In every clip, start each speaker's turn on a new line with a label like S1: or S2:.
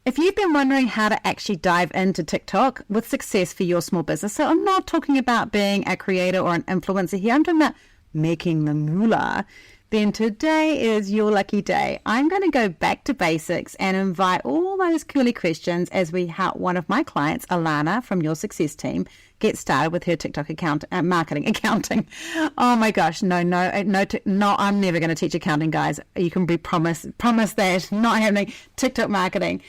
S1: If you've been wondering how to actually dive into TikTok with success for your small business, so I'm not talking about being a creator or an influencer here, I'm talking about making the moolah, then today is your lucky day. I'm going to go back to basics and invite all those curly questions as we help one of my clients, Alana, from your success team, get started with her TikTok marketing accounting. Oh my gosh, no, I'm never going to teach accounting, guys. You can be promise that, not happening. TikTok marketing.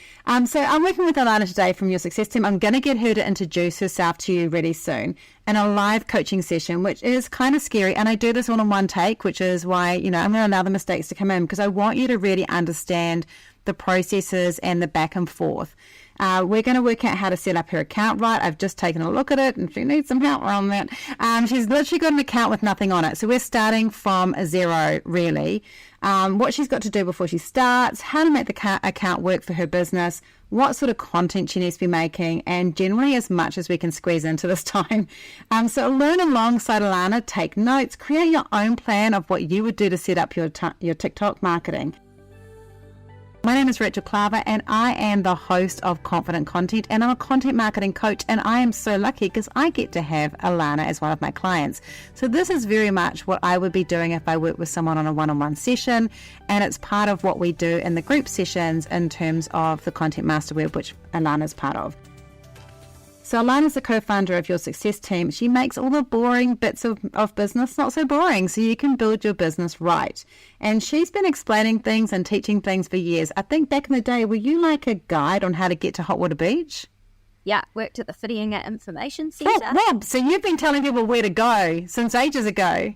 S1: So I'm working with Alana today from your success team. I'm going to get her to introduce herself to you really soon in a live coaching session, which is kind of scary. And I do this all in one take, which is why, I'm going to allow the mistakes to come in because I want you to really understand the processes and the back and forth. We're going to work out how to set up her account right. I've just taken a look at it and she needs some help on that. She's literally got an account with nothing on it. So we're starting from zero, really. What she's got to do before she starts, how to make the account work for her business, what sort of content she needs to be making, and generally as much as we can squeeze into this time. So learn alongside Alana, take notes, create your own plan of what you would do to set up your TikTok marketing. My name is Rachel Klaver and I am the host of Confident Content and I'm a content marketing coach, and I am so lucky because I get to have Alana as one of my clients. So this is very much what I would be doing if I work with someone on a one-on-one session, and it's part of what we do in the group sessions in terms of the Content Master Web, which Alana is part of. So Alana's the co-founder of your success team. She makes all the boring bits of business not so boring so you can build your business right. And she's been explaining things and teaching things for years. I think back in the day, were you like a guide on how to get to Hot Water Beach?
S2: Yeah, worked at the Fitting Information Centre.
S1: Oh, Rob, so you've been telling people where to go since ages ago.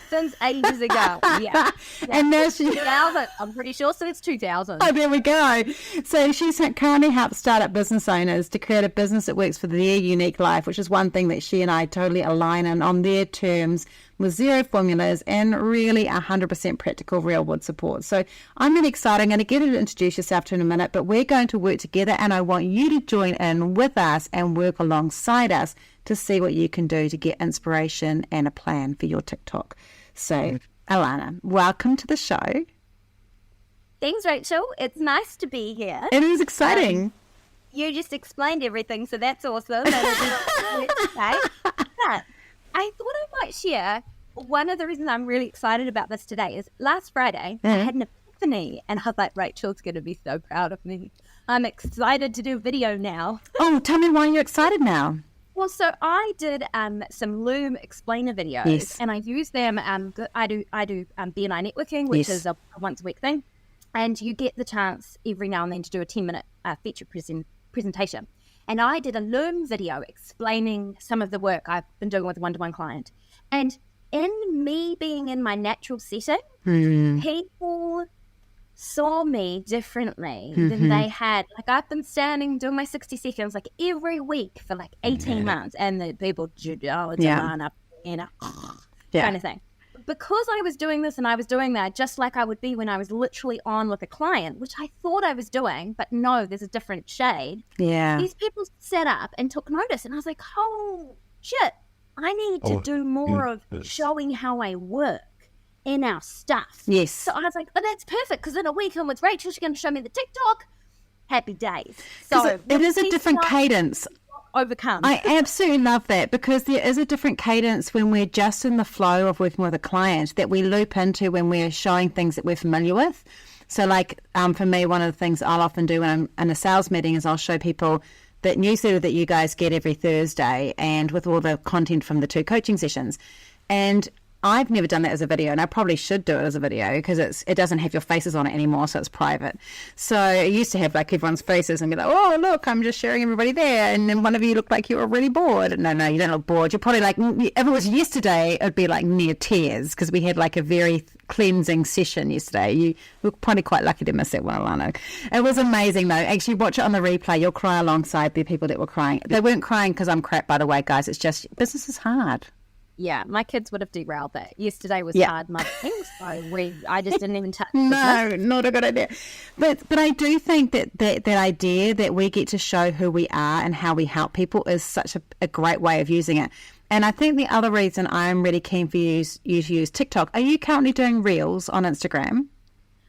S2: Since ages ago, yeah.
S1: And now she...
S2: 2000, I'm pretty sure since 2000.
S1: Oh, there we go. So she's currently helped startup business owners to create a business that works for their unique life, which is one thing that she and I totally align on their terms, with zero formulas and really 100% practical real-world support. So I'm really excited. I'm going to get her to introduce yourself to in a minute, but we're going to work together and I want you to join in with us and work alongside us to see what you can do to get inspiration and a plan for your TikTok. So, Alana, welcome to the show.
S2: Thanks, Rachel. It's nice to be here.
S1: It is exciting.
S2: You just explained everything, so that's awesome. But I thought I might share one of the reasons I'm really excited about this today is last Friday, I had an epiphany, and I was like, Rachel's going to be so proud of me. I'm excited to do a video now.
S1: Oh, tell me why you're excited now.
S2: Well, so I did some Loom explainer videos,
S1: yes,
S2: and I use them. I do BNI networking, which is a once a week thing, and you get the chance every now and then to do a 10-minute feature presentation. And I did a Loom video explaining some of the work I've been doing with a one-to-one client. And in me being in my natural setting, people saw me differently than they had. Like, I've been standing doing my 60 seconds like every week for like 18 months, and the people, oh, it's Alana, kind of thing. Because I was doing this and I was doing that just like I would be when I was literally on with a client, which I thought I was doing, but no, there's a different shade.
S1: Yeah.
S2: These people sat up and took notice, and I was like, oh, shit, I need to do more of showing how I work in our stuff.
S1: Yes.
S2: So I was like, oh, that's perfect, because in a week I'm with Rachel, she's going to show me the TikTok. Happy days. So
S1: it is a different cadence.
S2: Overcome.
S1: I absolutely love that, because there is a different cadence when we're just in the flow of working with a client that we loop into when we're showing things that we're familiar with. So like for me, one of the things I'll often do when I'm in a sales meeting is I'll show people that newsletter that you guys get every Thursday and with all the content from the 2 coaching sessions. And I've never done that as a video, and I probably should do it as a video because it doesn't have your faces on it anymore, so it's private. So I used to have like everyone's faces and be like, oh, look, I'm just sharing everybody there. And then one of you looked like you were really bored. No, you don't look bored. You're probably like, if it was yesterday, it'd be like near tears because we had like a very cleansing session yesterday. You were probably quite lucky to miss that one, Alana. It was amazing though. Actually, watch it on the replay. You'll cry alongside the people that were crying. They weren't crying because I'm crap, by the way, guys. It's just business is hard.
S2: Yeah, my kids would have derailed that. Yesterday was hard mothering, so I just didn't even touch
S1: No, not a good idea. But I do think that idea that we get to show who we are and how we help people is such a great way of using it. And I think the other reason I'm really keen for you to use TikTok, are you currently doing Reels on Instagram?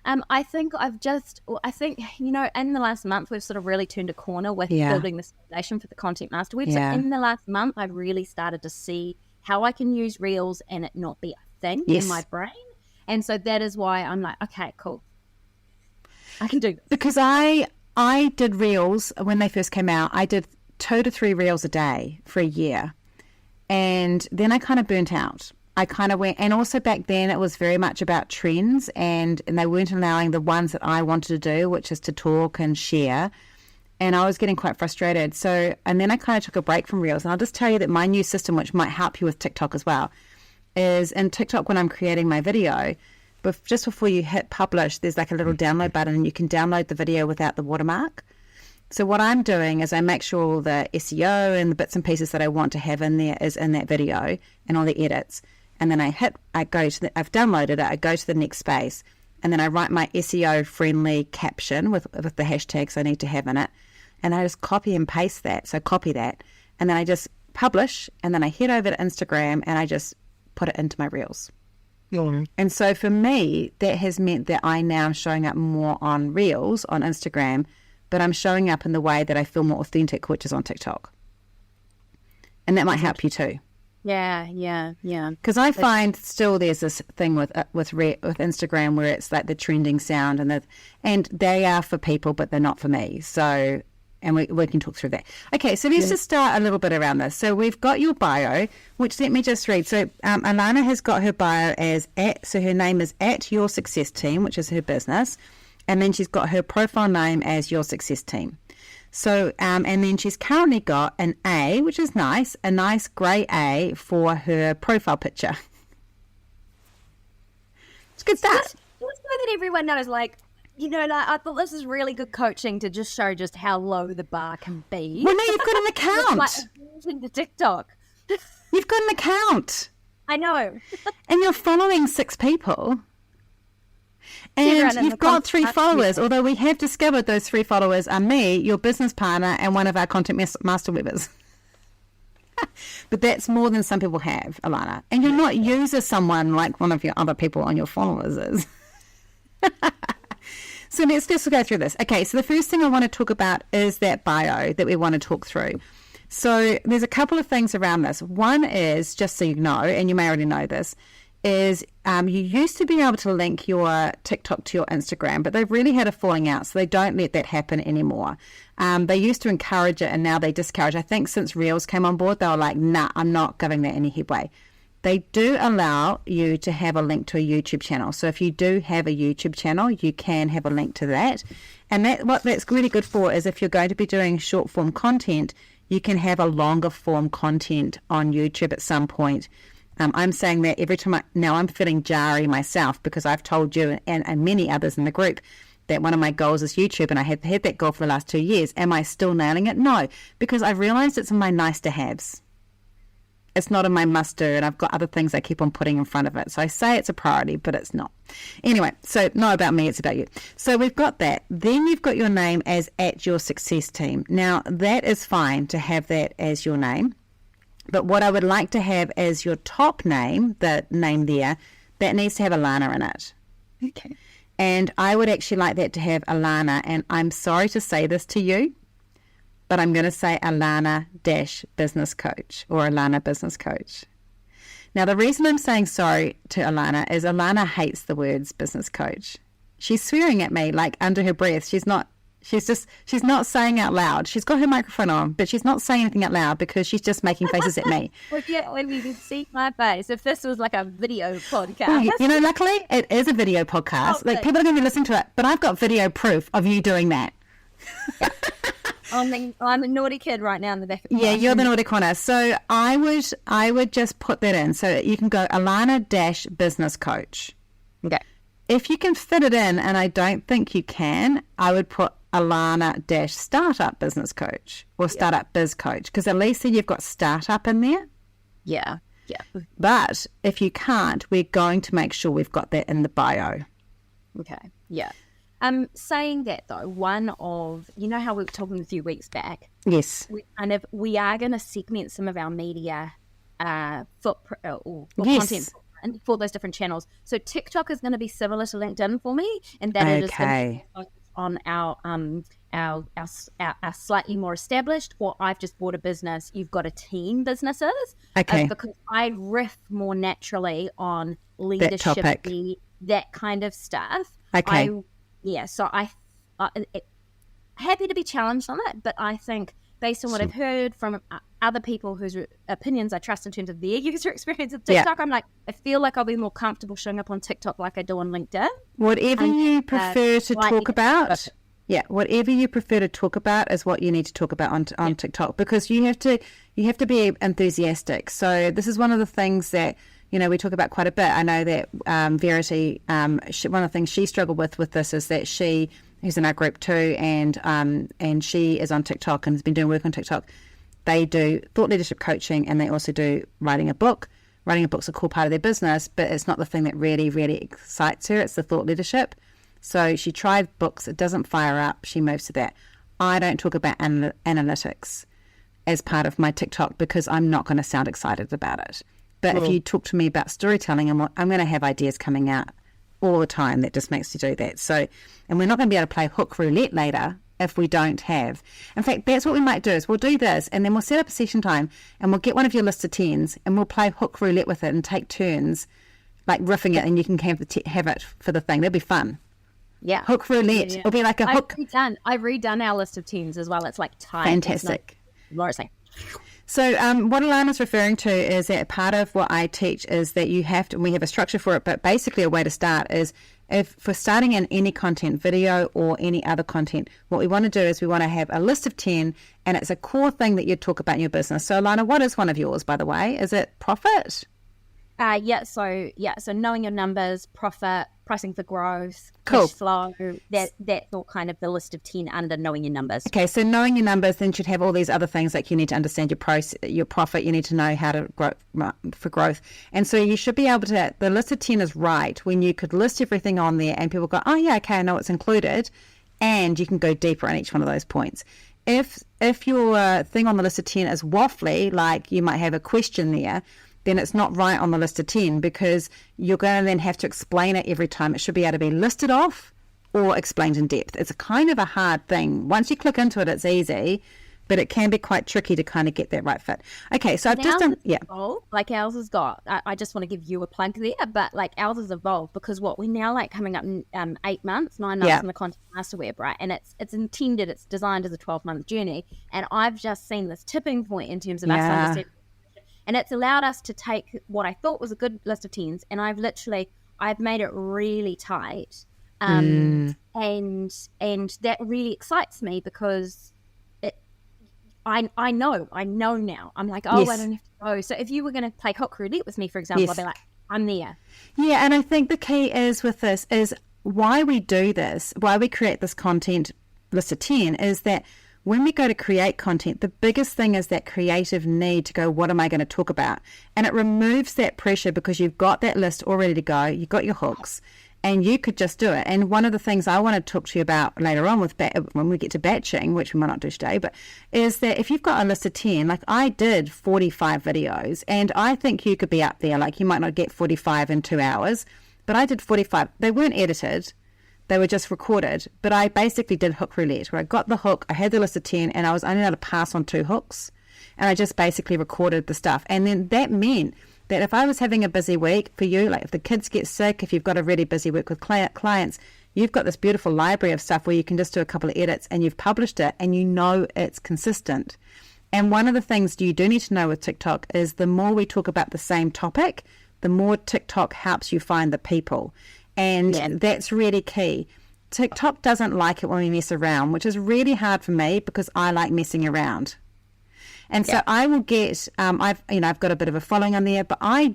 S2: I think in the last month, we've sort of really turned a corner with
S1: Yeah.
S2: building this foundation for the Content Master website.
S1: Yeah.
S2: In the last month, I've really started to see how I can use Reels and it not be a thing
S1: Yes.
S2: in my brain. And so that is why I'm like, okay, cool. I can do this.
S1: Because I did Reels when they first came out. I did 2 to 3 Reels a day for a year. And then I kind of burnt out. I kind of went, and also back then it was very much about trends, and they weren't allowing the ones that I wanted to do, which is to talk and share. And I was getting quite frustrated. So, and then I kind of took a break from Reels. And I'll just tell you that my new system, which might help you with TikTok as well, is in TikTok when I'm creating my video, but just before you hit publish, there's like a little download button and you can download the video without the watermark. So what I'm doing is I make sure all the SEO and the bits and pieces that I want to have in there is in that video and all the edits. And then I've downloaded it, I go to the next space, and then I write my SEO friendly caption with the hashtags I need to have in it. And I just copy and paste that. So copy that. And then I just publish, and then I head over to Instagram and I just put it into my Reels. And so for me, that has meant that I now am showing up more on Reels on Instagram, but I'm showing up in the way that I feel more authentic, which is on TikTok. And that might help you too.
S2: Yeah.
S1: Because I find still there's this thing with Instagram where it's like the trending sound, and they are for people, but they're not for me. So, and we can talk through that. Okay, so let's just start a little bit around this. So we've got your bio, which let me just read. So Alana has got her bio as so her name is @Your Success Team, which is her business, and then she's got her profile name as Your Success Team. So, and then she's currently got an A, which is nice, a nice grey A for her profile picture. It's good stuff.
S2: Just so that everyone knows, like, I thought this is really good coaching to just show just how low the bar can be.
S1: Well, no, you've got an account.
S2: It's like to TikTok.
S1: You've got an account.
S2: I know.
S1: And you're following 6 people. And you've got 3 followers, although we have discovered those 3 followers are me, your business partner, and one of our content master webbers. But that's more than some people have, Alana. And you're not user someone like one of your other people on your followers is. So let's just go through this. Okay, so the first thing I want to talk about is that bio that we want to talk through. So there's a couple of things around this. One is, just so you know, and you may already know this, is you used to be able to link your TikTok to your Instagram, but they've really had a falling out, so they don't let that happen anymore. They used to encourage it, and now they discourage. I think since Reels came on board, they were like, nah, I'm not giving that any headway. They do allow you to have a link to a YouTube channel. So if you do have a YouTube channel, you can have a link to that. And what that's really good for is if you're going to be doing short form content, you can have a longer form content on YouTube at some point. I'm saying that every time now I'm feeling jarry myself because I've told you and many others in the group that one of my goals is YouTube, and I have had that goal for the last 2 years. Am I still nailing it? No, because I've realized it's in my nice to haves. It's not in my must do, and I've got other things I keep on putting in front of it. So I say it's a priority, but it's not. Anyway, so not about me, it's about you. So we've got that. Then you've got your name as @Your Success Team. Now that is fine to have that as your name. But what I would like to have as your top name, the name there, that needs to have Alana in it.
S2: Okay.
S1: And I would actually like that to have Alana. And I'm sorry to say this to you, but I'm going to say Alana-Business Coach or Alana Business Coach. Now, the reason I'm saying sorry to Alana is Alana hates the words business coach. She's swearing at me like under her breath. She's not saying out loud. She's got her microphone on, but she's not saying anything out loud because she's just making faces at me.
S2: Well, yeah, when you can see my face, if this was like a video podcast.
S1: Well, luckily it is a video podcast. Like people are going to be listening to it, but I've got video proof of you doing that.
S2: Yeah. I'm a naughty kid right now in the back of the
S1: Yeah, you're the naughty corner. So I would just put that in. So you can go Alana-Business Coach.
S2: Okay.
S1: If you can fit it in, and I don't think you can, I would put Alana-Startup Business Coach or Startup Biz Coach, because at least then you've got startup in there.
S2: Yeah.
S1: But if you can't, we're going to make sure we've got that in the bio.
S2: Okay. Yeah. Saying that though, one of, how we were talking a few weeks back.
S1: Yes.
S2: We are going to segment some of our media
S1: Yes.
S2: content footprint content for those different channels. So TikTok is going to be similar to LinkedIn for me, and that it is going to be focused on our slightly more established, or I've just bought a business, you've got a team businesses. Because I riff more naturally on leadership, that kind of stuff. So I happy to be challenged on it, but I think based on what I've heard from other people whose opinions I trust in terms of their user experience of TikTok, I'm like, I feel like I'll be more comfortable showing up on TikTok like I do on LinkedIn.
S1: Whatever you prefer to talk about. Yeah, whatever you prefer to talk about is what you need to talk about on TikTok, because you have to be enthusiastic. So this is one of the things that, you know, we talk about quite a bit. I know that Verity, one of the things she struggled with this is that who's in our group too, and she is on TikTok and has been doing work on TikTok. They do thought leadership coaching, and they also do writing a book. Writing a book's a cool part of their business, but it's not the thing that really, really excites her. It's the thought leadership. So she tried books. It doesn't fire up. She moves to that. I don't talk about analytics as part of my TikTok because I'm not going to sound excited about it. But if you talk to me about storytelling, I'm going to have ideas coming out all the time that just makes you do that. So, and we're not going to be able to play hook roulette later if we don't have. In fact, that's what we might do is we'll do this, and then we'll set up a session time, and we'll get one of your list of 10s, and we'll play hook roulette with it and take turns, like riffing it, and you can have it for the thing. That'd be fun.
S2: Yeah.
S1: Hook roulette. It'll be like a hook.
S2: I've redone our list of 10s as well. It's like tight.
S1: Fantastic. So what Alana's referring to is that part of what I teach is that you have to, and we have a structure for it, but basically a way to start is if for starting in any content, video or any other content, what we want to do is we want to have a list of 10, and it's a core thing that you talk about in your business. So Alana, what is one of yours, by the way? Is it profit?
S2: So knowing your numbers, profit, pricing for growth,
S1: cool.
S2: Cash flow, that's all kind of the list of 10 under knowing your numbers.
S1: Okay, so knowing your numbers then should have all these other things, like you need to understand your profit, you need to know how to grow for growth. And so you should be able to, the list of 10 is right when you could list everything on there and people go, oh yeah, okay, I know it's included, and you can go deeper on each one of those points. If your thing on the list of 10 is waffly, like you might have a question there, then it's not right on the list of 10, because you're going to then have to explain it every time. It should be able to be listed off or explained in depth. It's a kind of a hard thing. Once you click into it, it's easy, but it can be quite tricky to kind of get that right fit. Okay, so I've just done,
S2: like ours has got, I just want to give you a plug there, but like ours has evolved because what we're now like coming up in 9 months in the Content Master Web, right? And it's intended, it's designed as a 12-month journey. And I've just seen this tipping point in terms of us understanding. And it's allowed us to take what I thought was a good list of 10s, and I've made it really tight. And that really excites me because I know now. I'm like, I don't have to go. So if you were going to play hook roulette with me, for example, I'd be like, I'm there.
S1: Yeah, and I think the key is with this is why we do this, why we create this content list of 10 is that when we go to create content, the biggest thing is that creative need to go, what am I going to talk about? And it removes that pressure because you've got that list all ready to go. You've got your hooks and you could just do it. And one of the things I want to talk to you about later on when we get to batching, which we might not do today, but is that if you've got a list of 10, like I did 45 videos, and I think you could be up there. Like you might not get 45 in 2 hours, but I did 45. They weren't edited. They were just recorded, but I basically did hook roulette where I got the hook, I had the list of 10, and I was only able to pass on 2 hooks, and I just basically recorded the stuff. And then that meant that if I was having a busy week for you, like if the kids get sick, if you've got a really busy week with clients, you've got this beautiful library of stuff where you can just do a couple of edits and you've published it and you know it's consistent. And one of the things you do need to know with TikTok is the more we talk about the same topic, the more TikTok helps you find the people. And that's really key. TikTok doesn't like it when we mess around, which is really hard for me because I like messing around. And so I will get, I've got a bit of a following on there, but I'm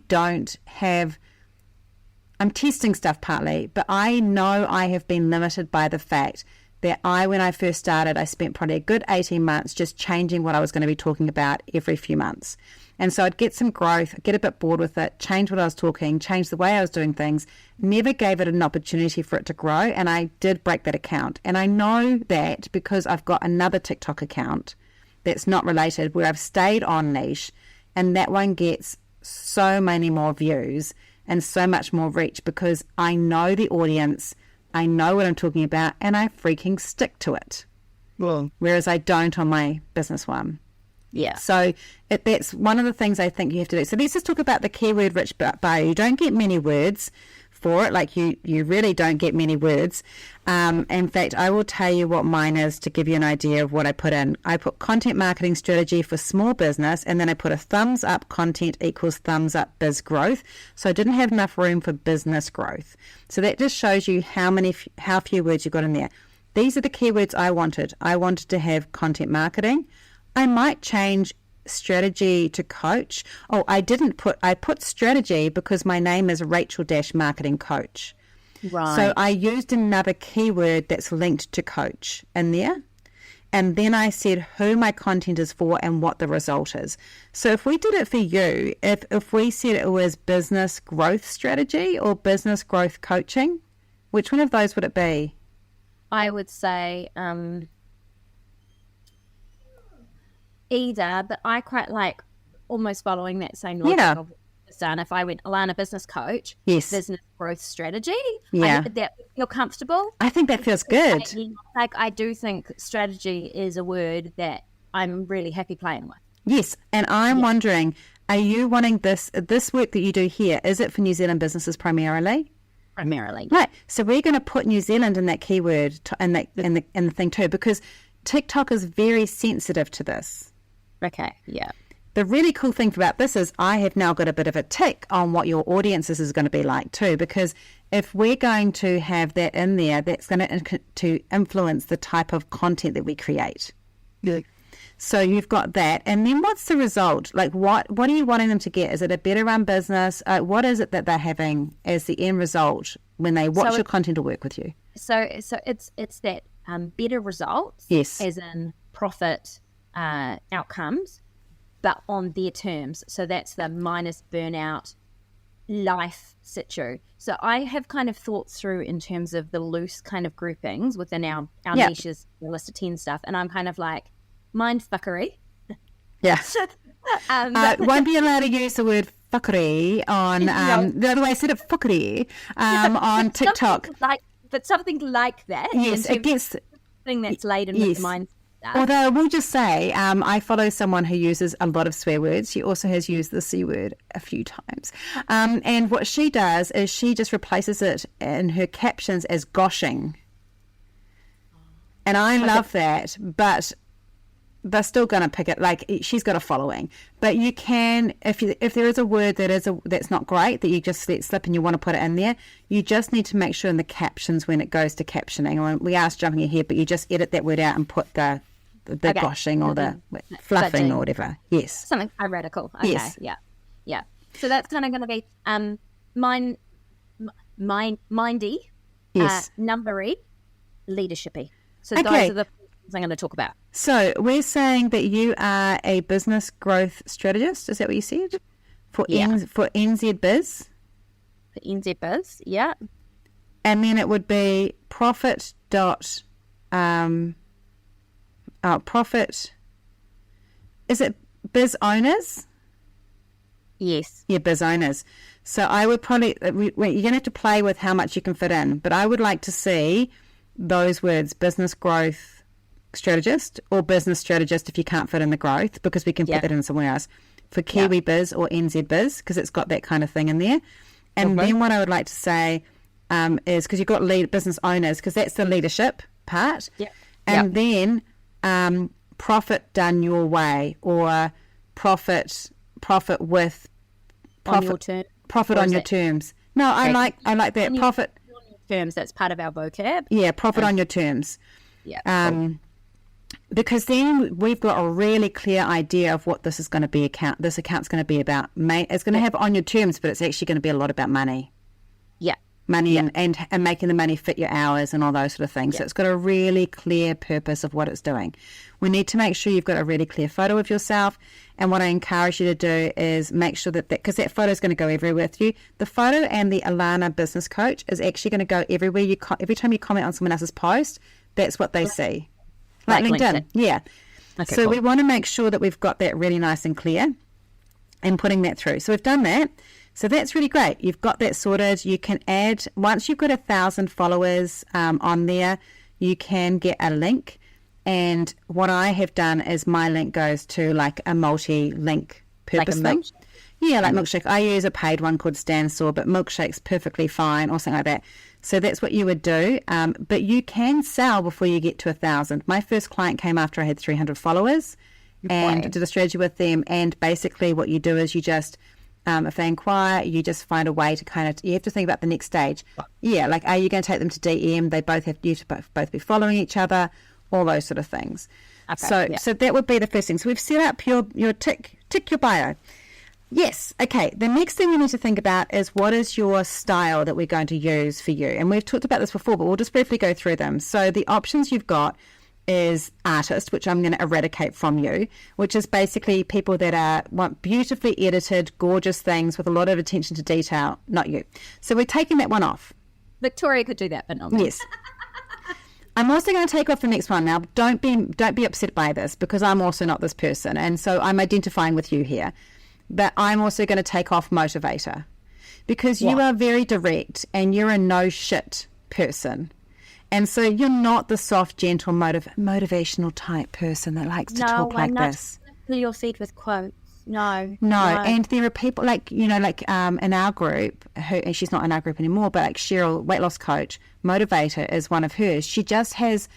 S1: testing stuff partly, but I know I have been limited by the fact that when I first started, I spent probably a good 18 months just changing what I was going to be talking about every few months. And so I'd get some growth, get a bit bored with it, change what I was talking, change the way I was doing things, never gave it an opportunity for it to grow. And I did break that account. And I know that because I've got another TikTok account that's not related where I've stayed on niche, and that one gets so many more views. and so much more reach because I know the audience, I know what I'm talking about, and I freaking stick to it.
S3: Well,
S1: Whereas I don't on my business one.
S2: Yeah.
S1: So that's one of the things I think you have to do. So let's just talk about the keyword rich bio. You don't get many words for it. Like you really don't get many words. In fact, I will tell you what mine is to give you an idea of what I put in. I put content marketing strategy for small business, and then I put a thumbs up content equals thumbs up biz growth. So I didn't have enough room for business growth. So that just shows you how few words you got in there. These are the keywords I wanted. I wanted to have content marketing. I might change strategy to coach. Oh, I put strategy because my name is Rachel Marketing Coach.
S2: Right.
S1: So I used another keyword that's linked to coach in there. And then I said who my content is for and what the result is. So if we did it for you, if we said it was business growth strategy or business growth coaching, which one of those would it be?
S2: I would say either, but I quite like almost following that same logic of what's done. If I went Alana business coach,
S1: yes,
S2: business growth strategy,
S1: yeah,
S2: that feel comfortable.
S1: I think that feels good.
S2: Like I do think strategy is a word that I'm really happy playing with.
S1: Yes, and I'm wondering, are you wanting this work that you do here? Is it for New Zealand businesses primarily?
S2: Primarily,
S1: right. So we're going to put New Zealand in that keyword in the thing too, because TikTok is very sensitive to this.
S2: Okay, yeah.
S1: The really cool thing about this is I have now got a bit of a tick on what your audiences is going to be like too, because if we're going to have that in there, that's going to influence the type of content that we create.
S3: Yeah.
S1: So you've got that. And then what's the result? Like what are you wanting them to get? Is it a better run business? What is it that they're having as the end result when they watch your content or work with you?
S2: So it's that better results,
S1: yes,
S2: as in profit outcomes, but on their terms. So that's the minus burnout life situ. So I have kind of thought through in terms of the loose kind of groupings within our niches, the list of 10 stuff, and I'm kind of like, mind fuckery.
S1: Yeah. Won't be allowed to use the word fuckery on, the other way I said it, fuckery, on TikTok.
S2: Something like that.
S1: Yes, it gets...
S2: thing that's laden with the mind.
S1: Although I will just say, I follow someone who uses a lot of swear words. She also has used the C word a few times. And what she does is she just replaces it in her captions as goshing. And I love that, but they're still going to pick it. Like, she's got a following. But you can, if there is a word that's not great, that you just let slip and you want to put it in there, you just need to make sure in the captions when it goes to captioning, or we are jumping ahead, but you just edit that word out and put the goshing or the fluffing or whatever. Yes.
S2: Something radical. Okay. Yes. Yeah. So that's kind of going to be mindy, numbery, leadershipy. So those are the things I'm going to talk about.
S1: So we're saying that you are a business growth strategist. Is that what you said? For NZ Biz?
S2: For NZ Biz, yeah.
S1: And then it would be profit. Is it biz owners?
S2: Yes.
S1: Yeah, biz owners. So I would probably, you're going to have to play with how much you can fit in, but I would like to see those words, business growth strategist or business strategist if you can't fit in the growth, because we can put that in somewhere else, for Kiwi Biz or NZ Biz, because it's got that kind of thing in there. And then what I would like to say is, because you've got business owners, because that's the leadership part. And then profit done your way, or profit with
S2: on your terms.
S1: Profit on your terms. No, I like that. Profit
S2: on your terms, that's part of our vocab.
S1: Yeah, profit on your terms.
S2: Yeah.
S1: Because then we've got a really clear idea of what this is going to be. This account's going to be about. It's going to have on your terms, but it's actually going to be a lot about money.
S2: Yeah.
S1: Money and making the money fit your hours and all those sort of things. So it's got a really clear purpose of what it's doing. We need to make sure you've got a really clear photo of yourself. And what I encourage you to do is make sure that because that photo is going to go everywhere with you. The photo and the Alana business coach is actually going to go everywhere. Every time you comment on someone else's post, that's what they see. Like LinkedIn. Yeah. Okay, so we want to make sure that we've got that really nice and clear and putting that through. So we've done that. So that's really great. You've got that sorted. You can add, once you've got 1,000 followers on there, you can get a link. And what I have done is my link goes to like a multi-link purpose thing. Yeah, like Milkshake. I use a paid one called Stansaw, but Milkshake's perfectly fine or something like that. So that's what you would do. But you can sell before you get to 1,000. My first client came after I had 300 followers and did a strategy with them. And basically what you do is you just, if they inquire, you just find a way to kind of, you have to think about the next stage. Yeah, like are you going to take them to DM? They both have you to both be following each other, all those sort of things. Okay, so that would be the first thing. So we've set up your tick your bio. Yes. Okay. The next thing we need to think about is what is your style that we're going to use for you? And we've talked about this before, but we'll just briefly go through them. So the options you've got is artist, which I'm going to eradicate from you, which is basically people that want beautifully edited, gorgeous things with a lot of attention to detail, not you. So we're taking that one off.
S2: Victoria could do that, but not me.
S1: Yes. I'm also going to take off the next one. Now, don't be upset by this because I'm also not this person. And so I'm identifying with you here. But I'm also going to take off motivator because you are very direct and you're a no shit person. And so you're not the soft, gentle, motivational type person that likes to talk like this.
S2: No, I'm not your feet with quotes. No.
S1: And there are people like, in our group, and she's not in our group anymore, but like Cheryl, weight loss coach, motivator is one of hers. She has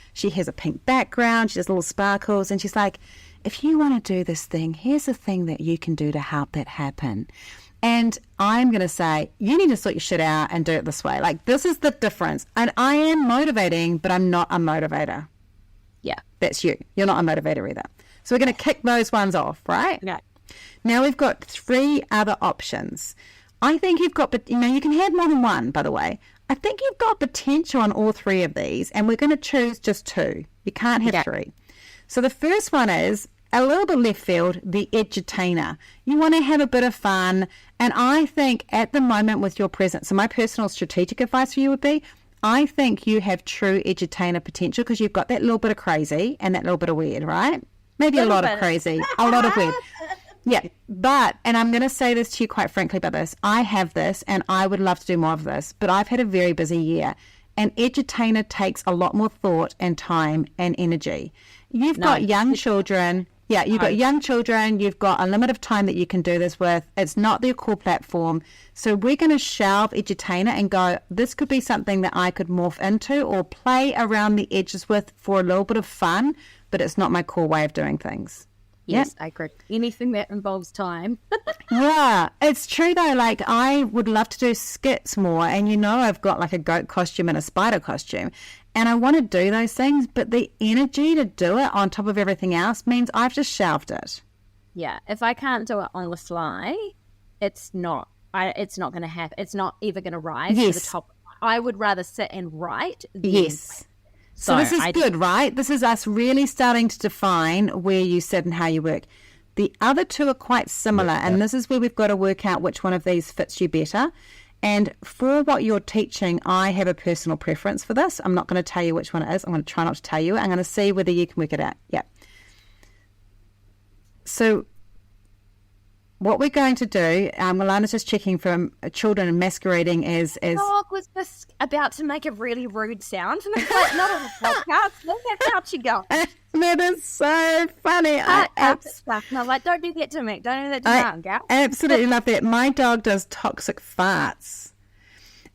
S1: a pink background. She does little sparkles. And she's like, if you want to do this thing, here's the thing that you can do to help that happen. And I'm going to say, you need to sort your shit out and do it this way. Like, this is the difference. And I am motivating, but I'm not a motivator.
S2: Yeah.
S1: That's you. You're not a motivator either. So we're going to kick those ones off, right?
S2: Yeah.
S1: Now we've got 3 other options. I think you've got, you can have more than one, by the way. I think you've got potential on all 3 of these, and we're going to choose just 2. You can't have 3. So the first one is a little bit left field, the edutainer. You want to have a bit of fun. And I think at the moment with your presence, so my personal strategic advice for you would be, I think you have true edutainer potential because you've got that little bit of crazy and that little bit of weird, right? Maybe a lot of crazy, a lot of weird. Yeah, and I'm going to say this to you quite frankly about this. I have this and I would love to do more of this, but I've had a very busy year. And edutainer takes a lot more thought and time and energy. You've got young children. Yeah, you've got young children. You've got a limit of time that you can do this with. It's not their core platform. So we're going to shelve edutainer and go, this could be something that I could morph into or play around the edges with for a little bit of fun, but it's not my core way of doing things.
S2: Yes, I agree. Anything that involves time.
S1: Yeah, it's true though. Like I would love to do skits more, and I've got like a goat costume and a spider costume, and I want to do those things, but the energy to do it on top of everything else means I've just shelved it.
S2: Yeah, if I can't do it on the fly, it's not going to happen. It's not ever going to rise to the top. I would rather sit and write than
S1: So this is good, right? This is us really starting to define where you sit and how you work. The other 2 are quite similar, and this is where we've got to work out which one of these fits you better. And for what you're teaching, I have a personal preference for this. I'm not going to tell you which one it is. I'm going to try not to tell you. I'm going to see whether you can work it out. Yeah. So what we're going to do, Alana's just checking from children masquerading as...
S2: Dog was just about to make a really rude sound. And it's like, not on the podcast. Look at how she goes.
S1: That is so funny.
S2: No, like, don't do that to me. Don't do that to me, gal.
S1: I absolutely love that. My dog does toxic farts.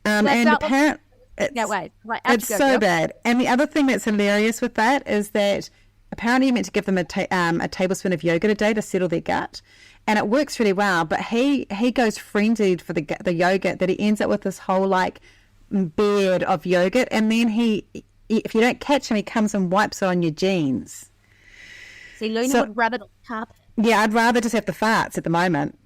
S1: And apparently... It's so bad. And the other thing that's hilarious with that is that apparently you're meant to give them a tablespoon of yogurt a day to settle their gut. And it works really well, but he goes frenzied for the yogurt that he ends up with this whole like beard of yogurt, and then he if you don't catch him, he comes and wipes it on your jeans.
S2: See, Luna would rub it on top.
S1: Yeah, I'd rather just have the farts at the moment.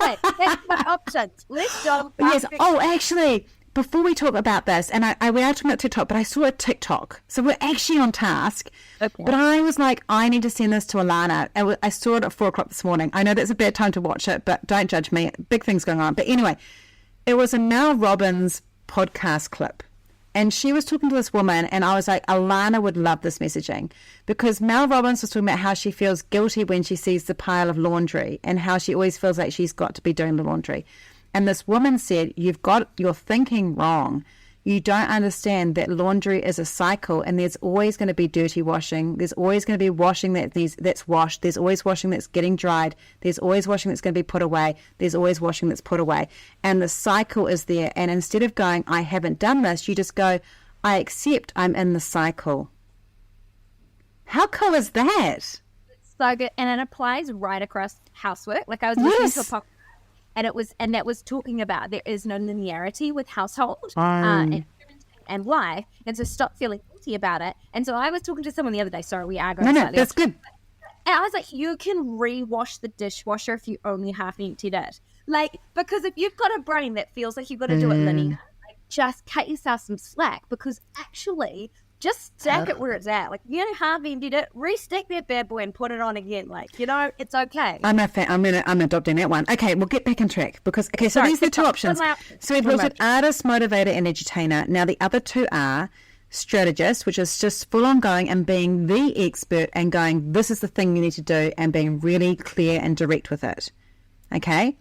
S2: Wait, that's my options. Let's go.
S1: Yes. Oh, actually, before we talk about this, and we are talking about TikTok, but I saw a TikTok. So we're actually on task. Okay. But I was like, I need to send this to Alana. I saw it at 4:00 this morning. I know that's a bad time to watch it, but don't judge me. Big things going on. But anyway, it was a Mel Robbins podcast clip. And she was talking to this woman, and I was like, Alana would love this messaging, because Mel Robbins was talking about how she feels guilty when she sees the pile of laundry and how she always feels like she's got to be doing the laundry. And this woman said, you're thinking wrong. You don't understand that laundry is a cycle, and there's always going to be dirty washing. There's always going to be washing that's washed. There's always washing that's getting dried. There's always washing that's going to be put away. There's always washing that's put away. And the cycle is there. And instead of going, I haven't done this, you just go, I accept I'm in the cycle. How cool is that?
S2: So good. And it applies right across housework. Like I was listening to a podcast, and that was talking about there is no linearity with household and life, and so stop feeling guilty about it. And so I was talking to someone the other day. Sorry, we are going.
S1: No, that's good.
S2: And I was like, you can re-wash the dishwasher if you only half emptied it. Like, because if you've got a brain that feels like you've got to do it linear, like, just cut yourself some slack, because actually, just stack it where it's at. Like, you know, half emptied it, restick that bad boy and put it on again. Like, you know, it's okay.
S1: I'm adopting that one. Okay, we'll get back on track, because so these are the two options. So we've looked at artist, motivator, and edutainer. Now the other two are strategist, which is just full on going and being the expert and going, this is the thing you need to do, and being really clear and direct with it. Okay?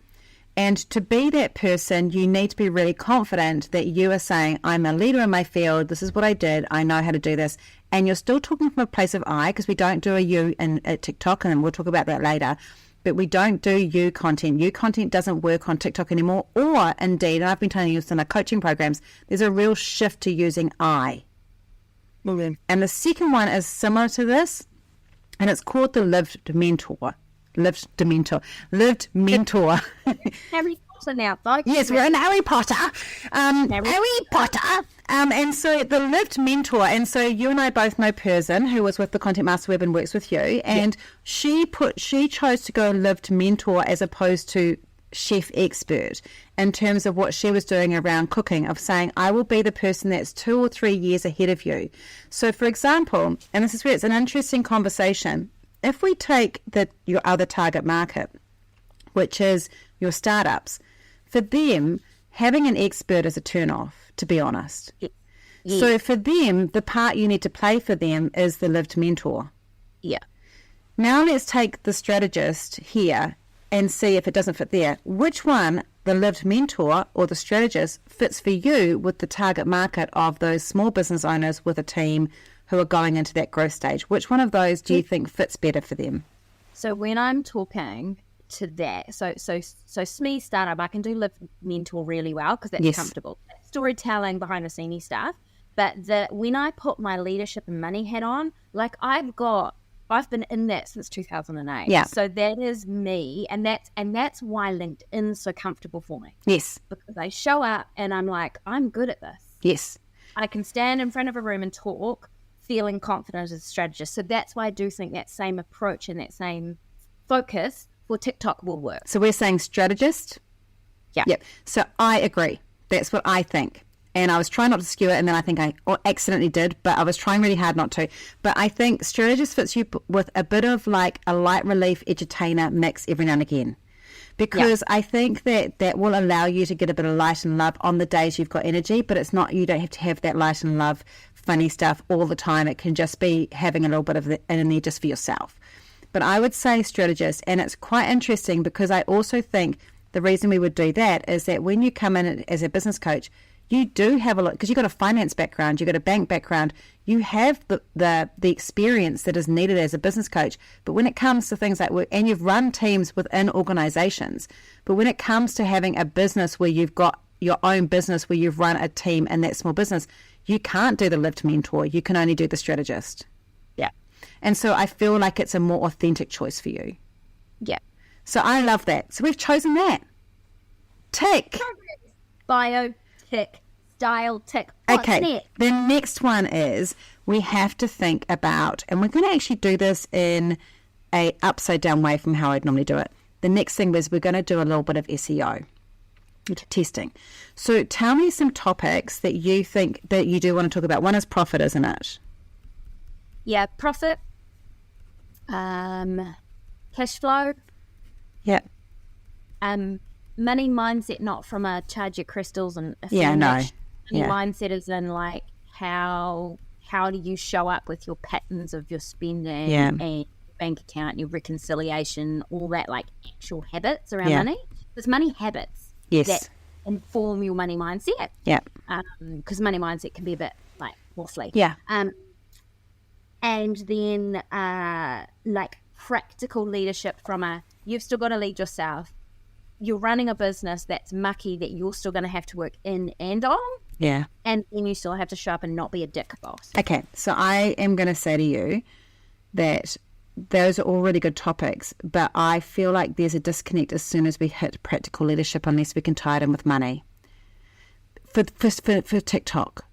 S1: And to be that person, you need to be really confident that you are saying, I'm a leader in my field. This is what I did. I know how to do this. And you're still talking from a place of I, because we don't do a you at TikTok, and we'll talk about that later. But we don't do you content. You content doesn't work on TikTok anymore. Or indeed, and I've been telling you this in our coaching programs, there's a real shift to using I.
S2: Mm-hmm.
S1: And the second one is similar to this, and it's called the lived mentor. Lived mentor.
S2: Harry Potter now, though.
S1: Yes, we're in Harry Potter. Harry Potter. And so the lived mentor, and so you and I both know Persin, who was with the Content Master Web and works with you, and she chose to go lived mentor as opposed to chef expert in terms of what she was doing around cooking, of saying, I will be the person that's 2 or 3 years ahead of you. So for example, and this is where it's an interesting conversation, if we take your other target market, which is your startups, for them, having an expert is a turn-off, to be honest.
S2: Yeah.
S1: So for them, the part you need to play for them is the lived mentor.
S2: Yeah.
S1: Now let's take the strategist here and see if it doesn't fit there. Which one, the lived mentor or the strategist, fits for you with the target market of those small business owners with a team who are going into that growth stage? Which one of those do you think fits better for them?
S2: So when I'm talking to that, so SME startup, I can do live mentor really well, because that's comfortable. Storytelling, behind the scenes stuff. But when I put my leadership and money hat on, like I've been in that since 2008.
S1: Yeah.
S2: So that is me, and that's why LinkedIn's so comfortable for me.
S1: Yes.
S2: Because I show up and I'm like, I'm good at this.
S1: Yes.
S2: I can stand in front of a room and talk, feeling confident as a strategist. So that's why I do think that same approach and that same focus for TikTok will work.
S1: So we're saying strategist?
S2: Yeah.
S1: Yep. So I agree. That's what I think. And I was trying not to skew it, and then I think I accidentally did, but I was trying really hard not to. But I think strategist fits you with a bit of like a light relief edutainer mix every now and again. Because I think that will allow you to get a bit of light and love on the days you've got energy, but it's not, you don't have to have that light and love funny stuff all the time. It can just be having a little bit of it in there just for yourself. But I would say strategist, and it's quite interesting because I also think the reason we would do that is that when you come in as a business coach, you do have a lot, because you've got a finance background, you've got a bank background, you have the experience that is needed as a business coach. But when it comes to things like work, and you've run teams within organizations, but when it comes to having a business where you've got your own business, where you've run a team in that small business, you can't do the lived mentor. You can only do the strategist.
S2: Yeah.
S1: And so I feel like it's a more authentic choice for you.
S2: Yeah.
S1: So I love that. So we've chosen that. Tick.
S2: Bio, tick. Style, tick.
S1: Okay.
S2: Next?
S1: The next one is we have to think about, and we're going to actually do this in a upside down way from how I'd normally do it. The next thing is we're going to do a little bit of SEO testing. So tell me some topics that you think that you do want to talk about. One is profit, isn't it?
S2: Yeah, profit, cash flow,
S1: Yeah.
S2: money mindset, not from a charge your crystals and
S1: Yeah, no.
S2: Money mindset is in like how do you show up with your patterns of your spending and bank account, your reconciliation, all that, like actual habits around money. There's money habits that inform your money mindset.
S1: Yeah.
S2: Because money mindset can be a bit like waffly.
S1: Yeah.
S2: And then like practical leadership from you've still got to lead yourself. You're running a business that's mucky that you're still going to have to work in and on.
S1: Yeah.
S2: And then you still have to show up and not be a dick boss.
S1: Okay. So I am going to say to you that those are all really good topics, but I feel like there's a disconnect as soon as we hit practical leadership unless we can tie it in with money for TikTok.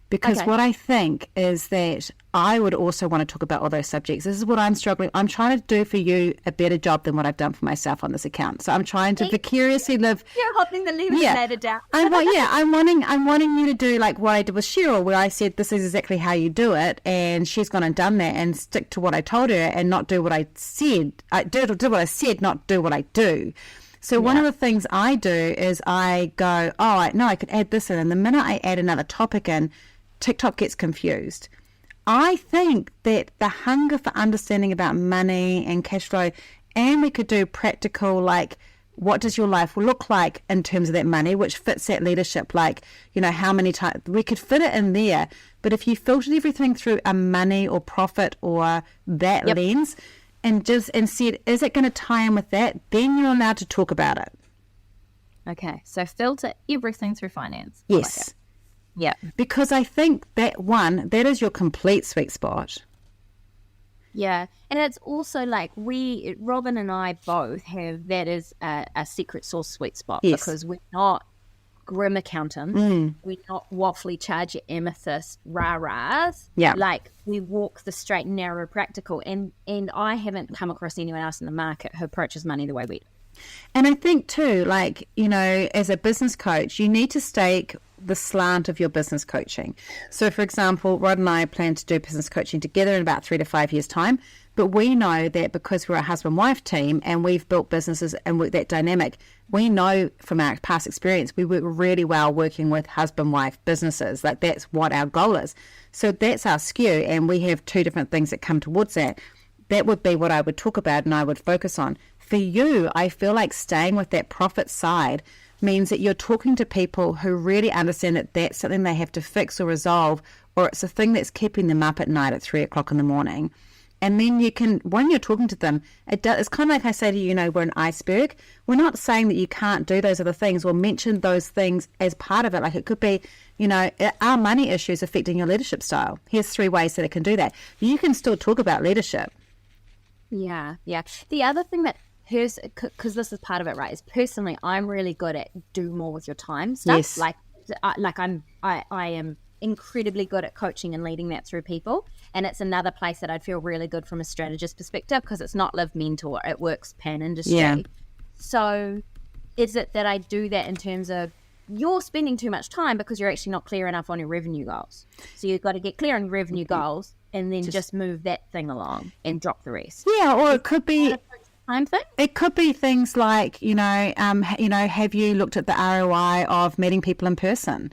S1: Because what I think is that I would also want to talk about all those subjects. This is what I'm struggling. I'm trying to do for you a better job than what I've done for myself on this account. So I'm trying to vicariously live.
S2: You're holding the legislator down.
S1: I'm wanting you to do like what I did with Cheryl, where I said this is exactly how you do it, and she's gone and done that and stick to what I told her and not do what I said. I do what I said, not do what I do. So one of the things I do is I go, I could add this in, and the minute I add another topic in, TikTok gets confused. I think that the hunger for understanding about money and cash flow, and we could do practical, like, what does your life look like in terms of that money, which fits that leadership, like, how many times, we could fit it in there. But if you filtered everything through a money or profit or that lens and said, is it going to tie in with that? Then you're allowed to talk about it.
S3: Okay, so filter everything through finance.
S1: Yes.
S3: Yeah.
S1: Because I think that is your complete sweet spot.
S2: Yeah. And it's also like Robin and I both have that as a secret sauce sweet spot because we're not grim accountants. We're not waffly charge your amethyst rah-rahs.
S1: Yeah.
S2: Like we walk the straight and narrow practical. And I haven't come across anyone else in the market who approaches money the way we do.
S1: And I think too, like, as a business coach, you need to stake the slant of your business coaching. So, for example, Rod and I plan to do business coaching together in about 3 to 5 years' time. But we know that because we're a husband-wife team and we've built businesses and work that dynamic, we know from our past experience, we work really well working with husband-wife businesses. Like that's what our goal is. So that's our skew, and we have 2 different things that come towards that. That would be what I would talk about and I would focus on. For you, I feel like staying with that profit side means that you're talking to people who really understand that that's something they have to fix or resolve, or it's a thing that's keeping them up at night at 3 o'clock in the morning. And then you can, when you're talking to them, it's kind of like I say to you, we're an iceberg. We're not saying that you can't do those other things or mention those things as part of it. Like it could be, our money issues affecting your leadership style. Here's 3 ways that it can do that. You can still talk about leadership.
S2: Yeah. The other thing that because this is part of it, right, is personally I'm really good at do more with your time stuff.
S1: Yes.
S2: Like I am incredibly good at coaching and leading that through people, and it's another place that I'd feel really good from a strategist perspective because it's not live mentor, it works pan industry.
S1: Yeah.
S2: So is it that I do that in terms of you're spending too much time because you're actually not clear enough on your revenue goals, so you've got to get clear on revenue goals and then just move that thing along and drop the rest.
S1: Yeah, or it could be
S2: time thing.
S1: It could be things like, have you looked at the ROI of meeting people in person?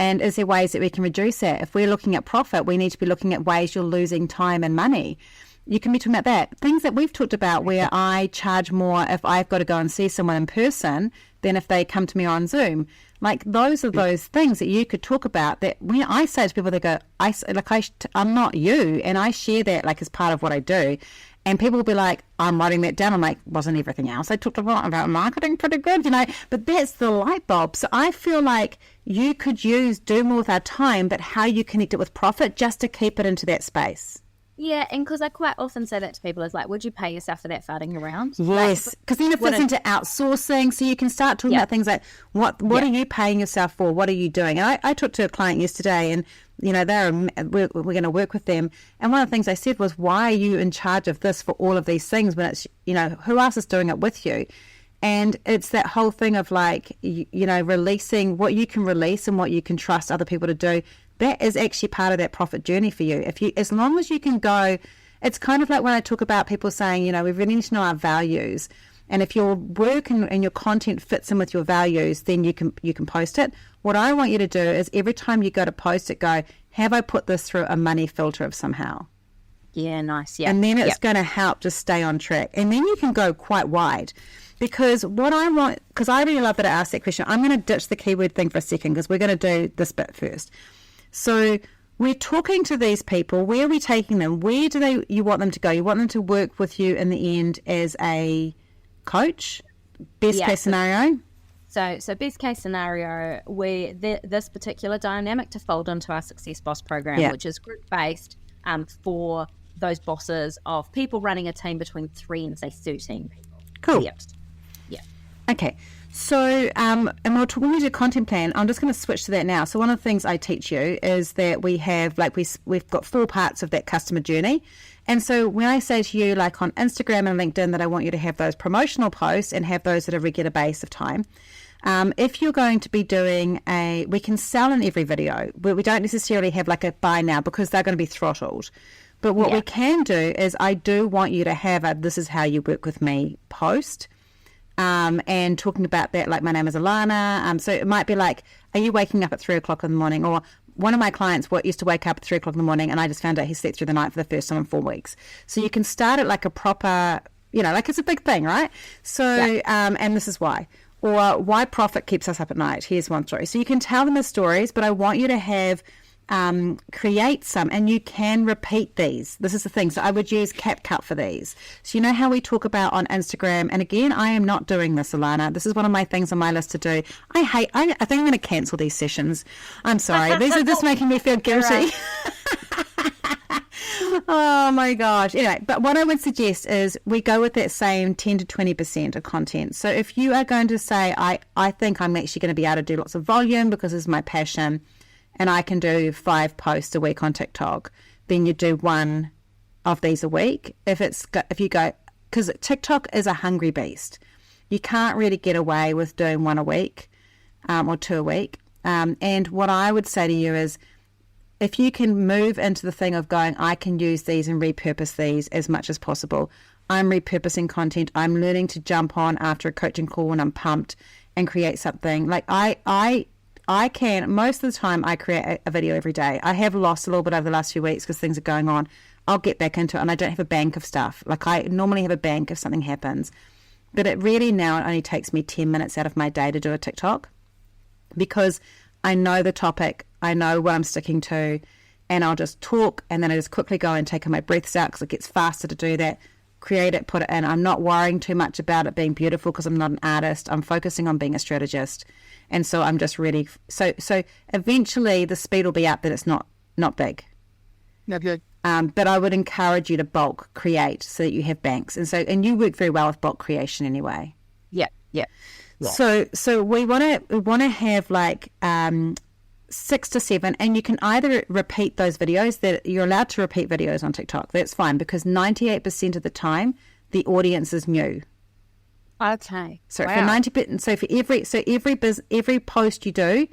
S1: And is there ways that we can reduce that? If we're looking at profit, we need to be looking at ways you're losing time and money. You can be talking about that. Things that we've talked about where I charge more if I've got to go and see someone in person than if they come to me on Zoom. Like those are those things that you could talk about that when I say to people, they go, I'm not you. And I share that like as part of what I do. And people will be like, I'm writing that down. I'm like, wasn't everything else I talked about marketing pretty good, But that's the light bulb. So I feel like you could do more with our time, but how you connect it with profit just to keep it into that space.
S2: Yeah, and because I quite often say that to people is like, would you pay yourself for that farting around?
S1: Yes, because then it fits into outsourcing, so you can start talking about things like, what are you paying yourself for? What are you doing? And I talked to a client yesterday, and we're going to work with them. And one of the things I said was, why are you in charge of this for all of these things when it's, who else is doing it with you? And it's that whole thing of like, releasing what you can release and what you can trust other people to do. That is actually part of that profit journey for you. As long as you can go, it's kind of like when I talk about people saying, we really need to know our values. And if your work and your content fits in with your values, then you can post it. What I want you to do is every time you go to post it, go, have I put this through a money filter of somehow?
S3: Yeah, nice. Yeah.
S1: And then it's going to help to stay on track. And then you can go quite wide. Because what I want, because I really love that I asked that question, I'm going to ditch the keyword thing for a second because we're going to do this bit first. So we're talking to these people. Where are we taking them? Where do you want them to go? You want them to work with you in the end as a coach? Best case scenario?
S3: So best case scenario, this particular dynamic to fold into our Success Boss program, which is group-based for those bosses of people running a team between 3 and, say, 13 people.
S1: Cool.
S3: Yeah.
S1: Okay. So, and we're talking about a content plan. I'm just going to switch to that now. So one of the things I teach you is that we have, like, we've got 4 parts of that customer journey. And so when I say to you, like on Instagram and LinkedIn, that I want you to have those promotional posts and have those at a regular base of time. If you're going to be doing we can sell in every video, but we don't necessarily have like a buy now because they're going to be throttled. But what we can do is I do want you to have a this is how you work with me post. And talking about that, like, my name is Alana. So it might be like, are you waking up at 3 o'clock in the morning? Or one of my clients used to wake up at 3 o'clock in the morning, and I just found out he slept through the night for the first time in 4 weeks. So you can start it like a proper, like it's a big thing, right? So, and this is why. Or why profit keeps us up at night. Here's one story. So you can tell them the stories, but I want you to have create some, and you can repeat these. This is the thing. So I would use CapCut for these. So you know how we talk about on Instagram, and again, I am not doing this, Alana. This is one of my things on my list to do. I think I'm going to cancel these sessions. I'm sorry. These are just making me feel guilty. Oh my gosh. Anyway, but what I would suggest is we go with that same 10 to 20% of content. So if you are going to say, I think I'm actually going to be able to do lots of volume because it's my passion, and I can do 5 posts a week on TikTok, then you do 1 of these a week. If you go, because TikTok is a hungry beast. You can't really get away with doing 1 a week or 2 a week. And what I would say to you is, if you can move into the thing of going, I can use these and repurpose these as much as possible. I'm repurposing content. I'm learning to jump on after a coaching call when I'm pumped and create something. Like I can, most of the time I create a video every day. I have lost a little bit over the last few weeks because things are going on. I'll get back into it, and I don't have a bank of stuff. Like, I normally have a bank if something happens. But it really now it only takes me 10 minutes out of my day to do a TikTok because I know the topic, I know what I'm sticking to, and I'll just talk, and then I just quickly go and take my breaths out because it gets faster to do that. Create it, put it in. I'm not worrying too much about it being beautiful because I'm not an artist. I'm focusing on being a strategist. And so I'm just really, so eventually the speed will be up, but it's not big.
S4: Okay.
S1: But I would encourage you to bulk create so that you have banks. And you work very well with bulk creation anyway.
S3: Yeah.
S1: So we want to have like 6 to 7, and you can either repeat those videos. That you're allowed to repeat videos on TikTok. That's fine because 98% of the time the audience is new.
S3: Okay.
S1: So for 90%, so every post you do,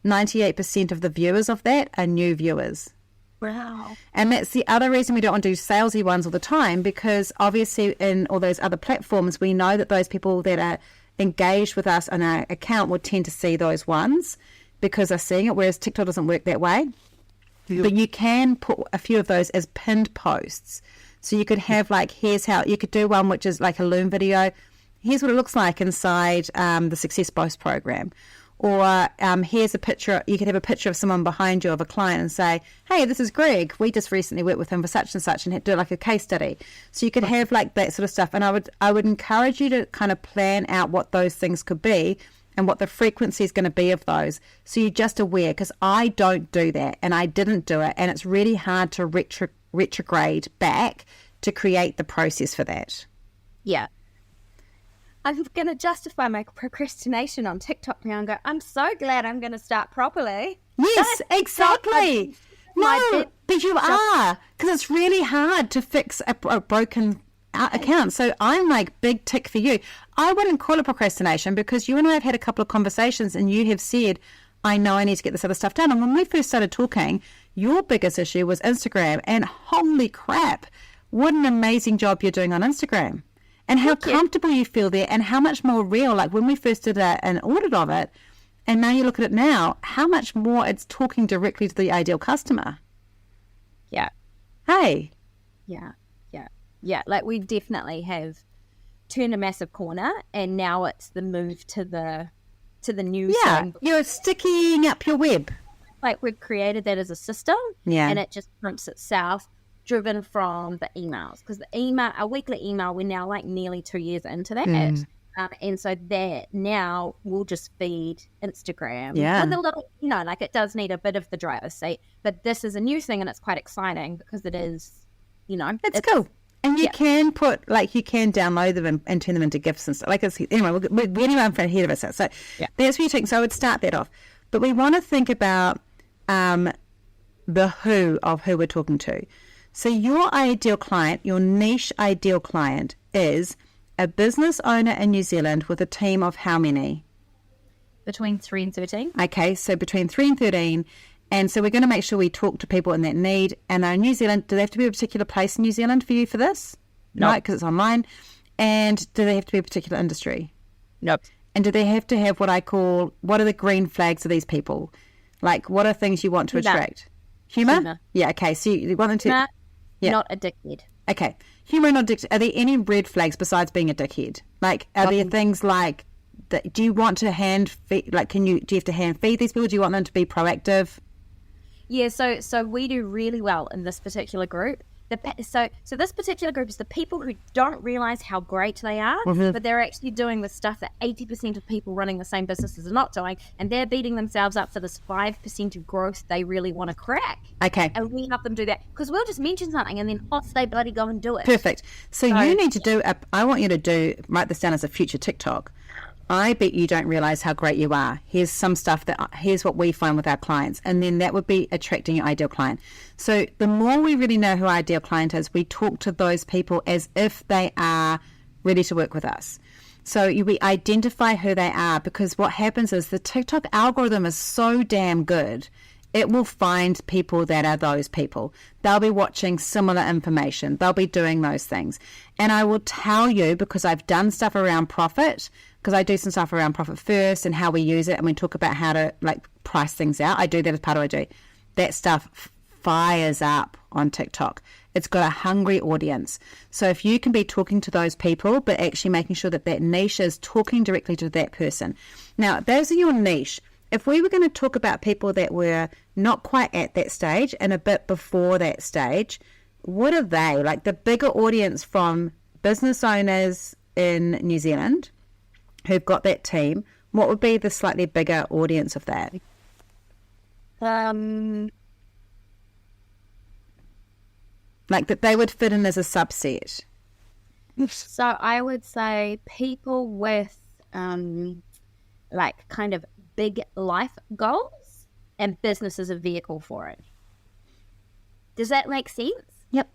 S1: 98% of the viewers of that are new viewers.
S3: Wow.
S1: And that's the other reason we don't want to do salesy ones all the time, because obviously in all those other platforms, we know that those people that are engaged with us on our account will tend to see those ones because they're seeing it, whereas TikTok doesn't work that way. Yep. But you can put a few of those as pinned posts. So you could have like, here's how, you could do one which is like a Loom video. Here's what it looks like inside the Success Boss program. Or here's a picture. You could have a picture of someone behind you of a client and say, hey, this is Greg. We just recently worked with him for such and such, and do like a case study. So you could have like that sort of stuff. And I would encourage you to kind of plan out what those things could be and what the frequency is going to be of those. So you're just aware, because I don't do that and I didn't do it. And it's really hard to retrograde back to create the process for that.
S2: Yeah. I'm going to justify my procrastination on TikTok now and go, I'm so glad I'm going to start properly.
S1: Yes, exactly. No, but you are, because it's really hard to fix a broken account. So I'm like, big tick for you. I wouldn't call it procrastination, because you and I have had a couple of conversations and you have said, I know I need to get this other stuff done. And when we first started talking, your biggest issue was Instagram. And holy crap, what an amazing job you're doing on Instagram. and how comfortable you feel there, and how much more real. Like when we first did an audit of it, and now you look at it now, how much more it's talking directly to the ideal customer.
S3: Yeah.
S1: Hey.
S3: Yeah. Like we definitely have turned a massive corner, and now it's the move to the new thing.
S1: You're sticking up your web.
S3: Like we've created that as a system,
S1: and
S3: it just prints itself, driven from the emails, because a weekly email, we're now like nearly 2 years into that, and so that now will just feed Instagram. With a little, like it does need a bit of the driver's seat, but this is a new thing, and it's quite exciting because it is,
S1: it's cool. And you can you can download them and turn them into gifts and stuff. Like anyway, we're getting ahead of ourselves. So that's what you think. So I would start that off, but we want to think about the who of who we're talking to. So your ideal client, your niche ideal client, is a business owner in New Zealand with a team of how many?
S3: Between 3 and 13.
S1: Okay, so between 3 and 13. And so we're going to make sure we talk to people in that need. And in New Zealand, do they have to be a particular place in New Zealand for you for this?
S3: No,
S1: because it's online. And do they have to be a particular industry?
S3: Nope.
S1: And do they have to have what are the green flags of these people? Like, what are things you want to attract? Humor? Yeah, okay. So you want them to...
S3: Not a dickhead.
S1: Okay. Humor, not dickhead. Are there any red flags besides being a dickhead? Like, are there things like... do you want to hand feed... Like, do you have to hand feed these people? Do you want them to be proactive?
S3: Yeah, so we do really well in this particular group. So this particular group is the people who don't realize how great they are, but they're actually doing the stuff that 80% of people running the same businesses are not doing, and they're beating themselves up for this 5% of growth they really want to crack.
S1: Okay.
S3: And we help them do that, because we'll just mention something and then off they bloody go and do it.
S1: Perfect. So you need to I want you to write this down as a future TikTok. I bet you don't realize how great you are. Here's some stuff here's what we find with our clients. And then that would be attracting your ideal client. So the more we really know who our ideal client is, we talk to those people as if they are ready to work with us. So we identify who they are, because what happens is the TikTok algorithm is so damn good. It will find people that are those people. They'll be watching similar information. They'll be doing those things. And I will tell you, because I've done stuff around profit, because I do some stuff around profit first and how we use it, and we talk about how to price things out. I do that as part of what I do. That stuff fires up on TikTok. It's got a hungry audience. So if you can be talking to those people, but actually making sure that niche is talking directly to that person. Now, those are your niche. If we were going to talk about people that were not quite at that stage and a bit before that stage, what are they? Like the bigger audience from business owners in New Zealand who've got that team, what would be the slightly bigger audience of that? Like that they would fit in as a subset.
S3: So I would say people with kind of big life goals, and business as a vehicle for it. Does that make sense?
S1: Yep.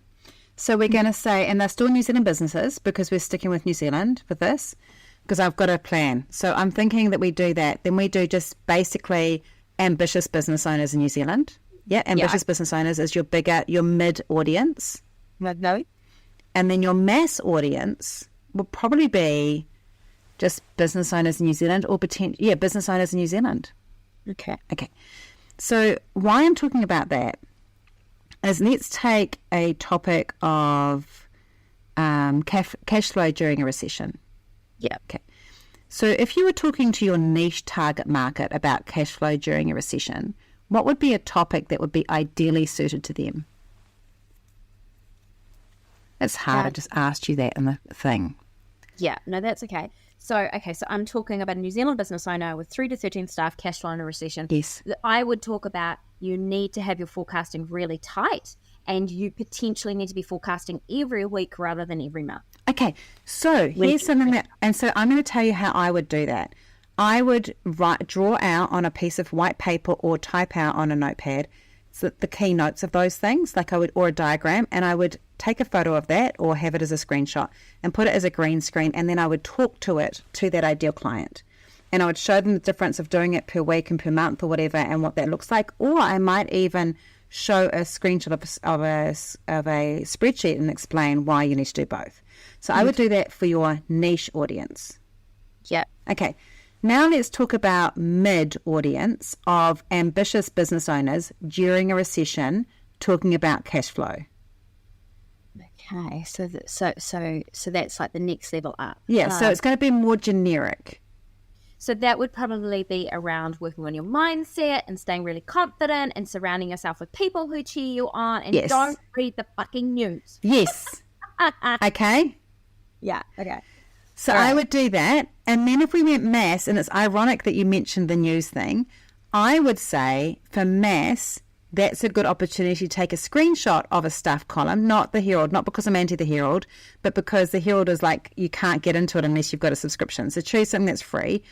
S1: So we're going to say, and they're still New Zealand businesses, because we're sticking with New Zealand for this, because I've got a plan. So I'm thinking that we do that. Then we do just basically ambitious business owners in New Zealand. Yeah, ambitious business owners is your mid audience.
S3: No.
S1: And then your mass audience will probably be just business owners in New Zealand, or business owners in New Zealand.
S3: Okay.
S1: So why I'm talking about that is, let's take a topic of cash flow during a recession.
S3: Yeah.
S1: Okay. So if you were talking to your niche target market about cash flow during a recession, what would be a topic that would be ideally suited to them? It's hard. I just asked you that in the thing.
S3: Yeah, no, that's okay. So I'm talking about a New Zealand business owner with 3 to 13 staff, cash flow in a recession.
S1: Yes.
S3: I would talk about, you need to have your forecasting really tight, and you potentially need to be forecasting every week rather than every month. Okay,
S1: so here's something so I'm going to tell you how I would do that. I would draw out on a piece of white paper or type out on a notepad the key notes of those things, or a diagram, and I would take a photo of that or have it as a screenshot and put it as a green screen, and then I would talk to that ideal client. And I would show them the difference of doing it per week and per month or whatever, and what that looks like. Or I might even show a screenshot of a spreadsheet and explain why you need to do both. So I would do that for your niche audience.
S3: Yeah.
S1: Okay. Now let's talk about mid audience of ambitious business owners during a recession, talking about cash flow.
S3: Okay, so that's like the next level up.
S1: Yeah, so it's going to be more generic.
S3: So that would probably be around working on your mindset and staying really confident and surrounding yourself with people who cheer you on, and don't read the fucking news.
S1: Yes. Okay.
S3: Yeah. Okay.
S1: So I would do that. And then if we went mass, and it's ironic that you mentioned the news thing, I would say for mass, that's a good opportunity to take a screenshot of a stuff column, not the Herald, not because I'm anti the Herald, but because the Herald is like, you can't get into it unless you've got a subscription. So choose something that's free.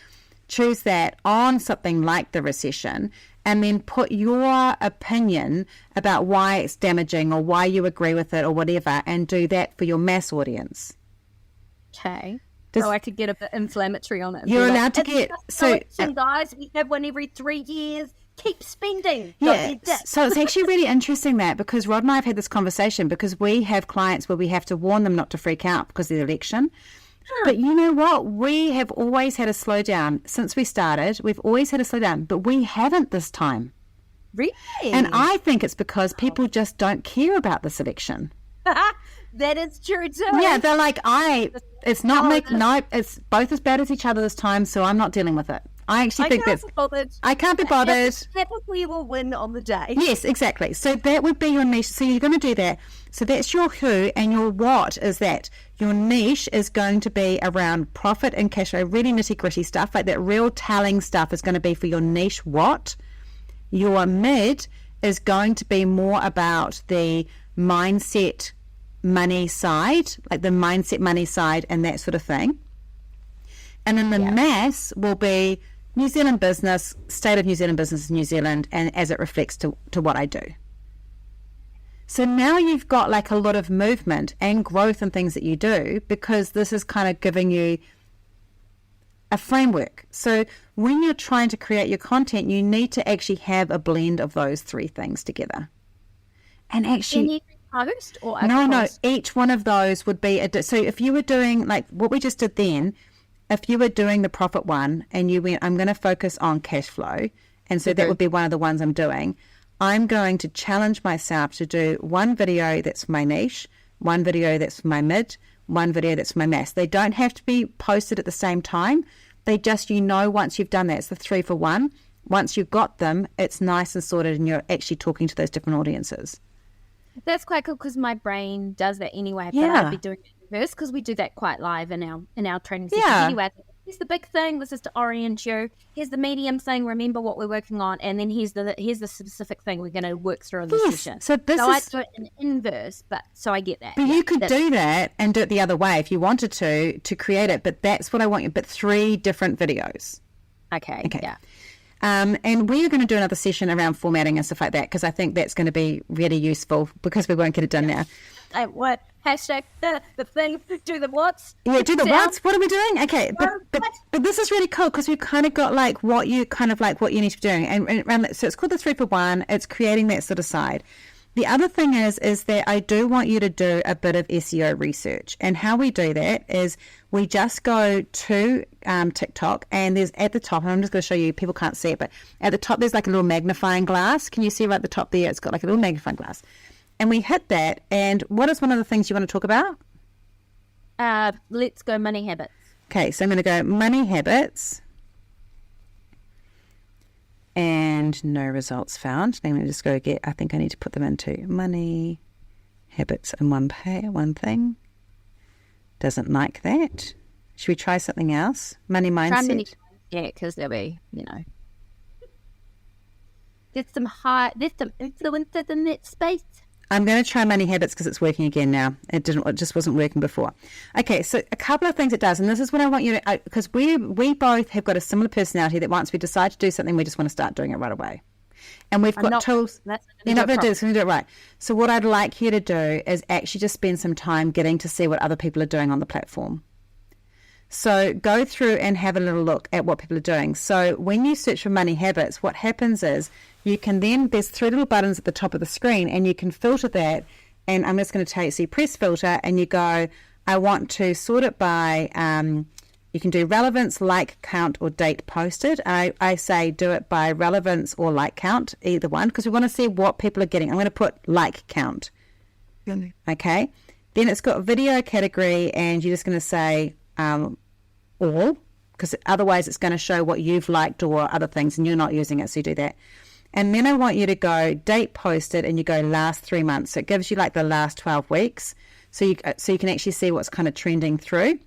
S1: Choose that on something like the recession, and then put your opinion about why it's damaging or why you agree with it or whatever, and do that for your mass audience.
S3: Okay. So I could get a bit inflammatory on it.
S1: You're allowed to get... So,
S3: guys, we have one every 3 years. Keep spending.
S1: Yeah. So it's actually really interesting that, because Rod and I have had this conversation, because we have clients where we have to warn them not to freak out because of the election. But you know what? We have always had a slowdown since we started. We've always had a slowdown, but we haven't this time.
S3: Really?
S1: And I think it's because people just don't care about this election.
S3: That is true too.
S1: Yeah, they're like, it's both as bad as each other this time, so I'm not dealing with it. I actually think that's... I can't be bothered.
S3: Typically will win on the day.
S1: Yes, exactly. So that would be your niche. So you're going to do that. So that's your who, and your what is that. Your niche is going to be around profit and cash flow, really nitty gritty stuff, like that real telling stuff is going to be for your niche what. Your mid is going to be more about the mindset money side, like the mindset money side and that sort of thing. And then the mass will be New Zealand business, state of New Zealand business in New Zealand, and as it reflects to what I do. So now you've got like a lot of movement and growth and things that you do, because this is kind of giving you a framework. So when you're trying to create your content, you need to actually have a blend of those three things together. And actually...
S3: Post or
S1: no, each one of those would be so if you were doing like what we just did then, if you were doing the profit one and you went, I'm going to focus on cash flow, and so that would be one of the ones I'm doing. I'm going to challenge myself to do one video that's my niche, one video that's my mid, one video that's my mass. They don't have to be posted at the same time. They just, once you've done that, it's the 3 for 1. Once you've got them, it's nice and sorted, and you're actually talking to those different audiences.
S3: That's quite cool, because my brain does that anyway. But I'd be doing it reverse, because we do that quite live in our training sessions. Anyway, here's the big thing. This is to orient you. Here's the medium thing. Remember what we're working on, and then here's the specific thing we're going to work through in the session. So I do it in inverse, but so I get that.
S1: But you could do that and do it the other way if you wanted to create it. But that's what I want you. But 3 different videos.
S3: Okay. Yeah.
S1: And we are going to do another session around formatting and stuff like that, because I think that's going to be really useful, because we won't get it done now.
S3: What? Hashtag the thing, do the what's?
S1: Yeah, do the what's? What are we doing? Okay, but this is really cool, because we've kind of got like what you need to be doing. And so it's called the 3 for 1. It's creating that sort of side. The other thing is that I do want you to do a bit of SEO research. And how we do that is we just go to TikTok, and there's at the top, and I'm just going to show you, people can't see it, but at the top there's like a little magnifying glass. Can you see right at the top there? It's got like a little magnifying glass. And we hit that, and what is one of the things you want to talk about?
S3: Let's go money habits.
S1: Okay, so I'm going to go money habits. And no results found. Then I'm going to just go I think I need to put them into money habits in one thing. Doesn't like that. Should we try something else? Money mindset.
S3: Yeah, because there'll be, there's some influencers in that space.
S1: I'm going to try money habits because it's working again now. It just wasn't working before. Okay, so a couple of things it does, and this is what I want you to, because we both have got a similar personality that once we decide to do something, we just want to start doing it right away. And we've got tools. You're not going to do this. We're going to do it right. So what I'd like you to do is actually just spend some time getting to see what other people are doing on the platform. So go through and have a little look at what people are doing. So when you search for money habits, what happens is you can then, there's 3 little buttons at the top of the screen, and you can filter that. And I'm just going to tell you, so you press filter and you go, I want to sort it by, you can do relevance, like count, or date posted. I say do it by relevance or like count, either one, because we want to see what people are getting. I'm going to put like count. Okay. Then it's got video category, and you're just going to say all, because otherwise it's going to show what you've liked or other things, and you're not using it, so you do that. And then I want you to go date posted, and you go last 3 months. So it gives you like the last 12 weeks. So you can actually see what's kind of trending through.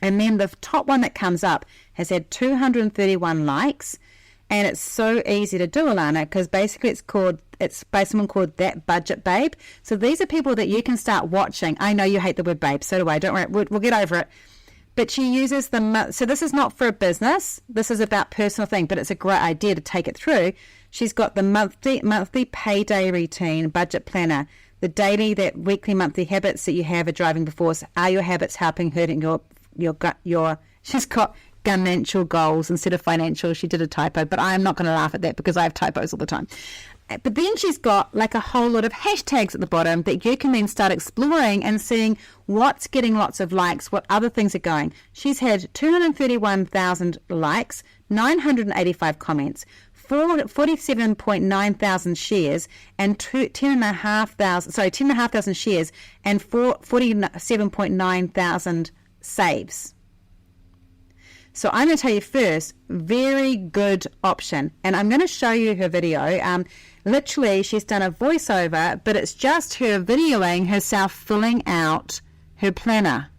S1: And then the top one that comes up has had 231 likes. And it's so easy to do, Alana, because basically it's by someone called That Budget Babe. So these are people that you can start watching. I know you hate the word babe, so do I. Don't worry, we'll get over it. But she uses so this is not for a business. This is about personal thing, but it's a great idea to take it through. She's got the monthly payday routine, budget planner, the daily, that weekly, monthly habits that you have are driving before us. Are your habits helping, hurting your she's got financial goals instead of financial. She did a typo, but I'm not going to laugh at that because I have typos all the time. But then she's got like a whole lot of hashtags at the bottom that you can then start exploring and seeing what's getting lots of likes, what other things are going. She's had 231,000 likes, 985 comments, 47,900 shares, and 10,500 shares, and 47,900 saves. So I'm going to tell you first, very good option. And I'm going to show you her video. Literally, she's done a voiceover, but it's just her videoing herself filling out her planner,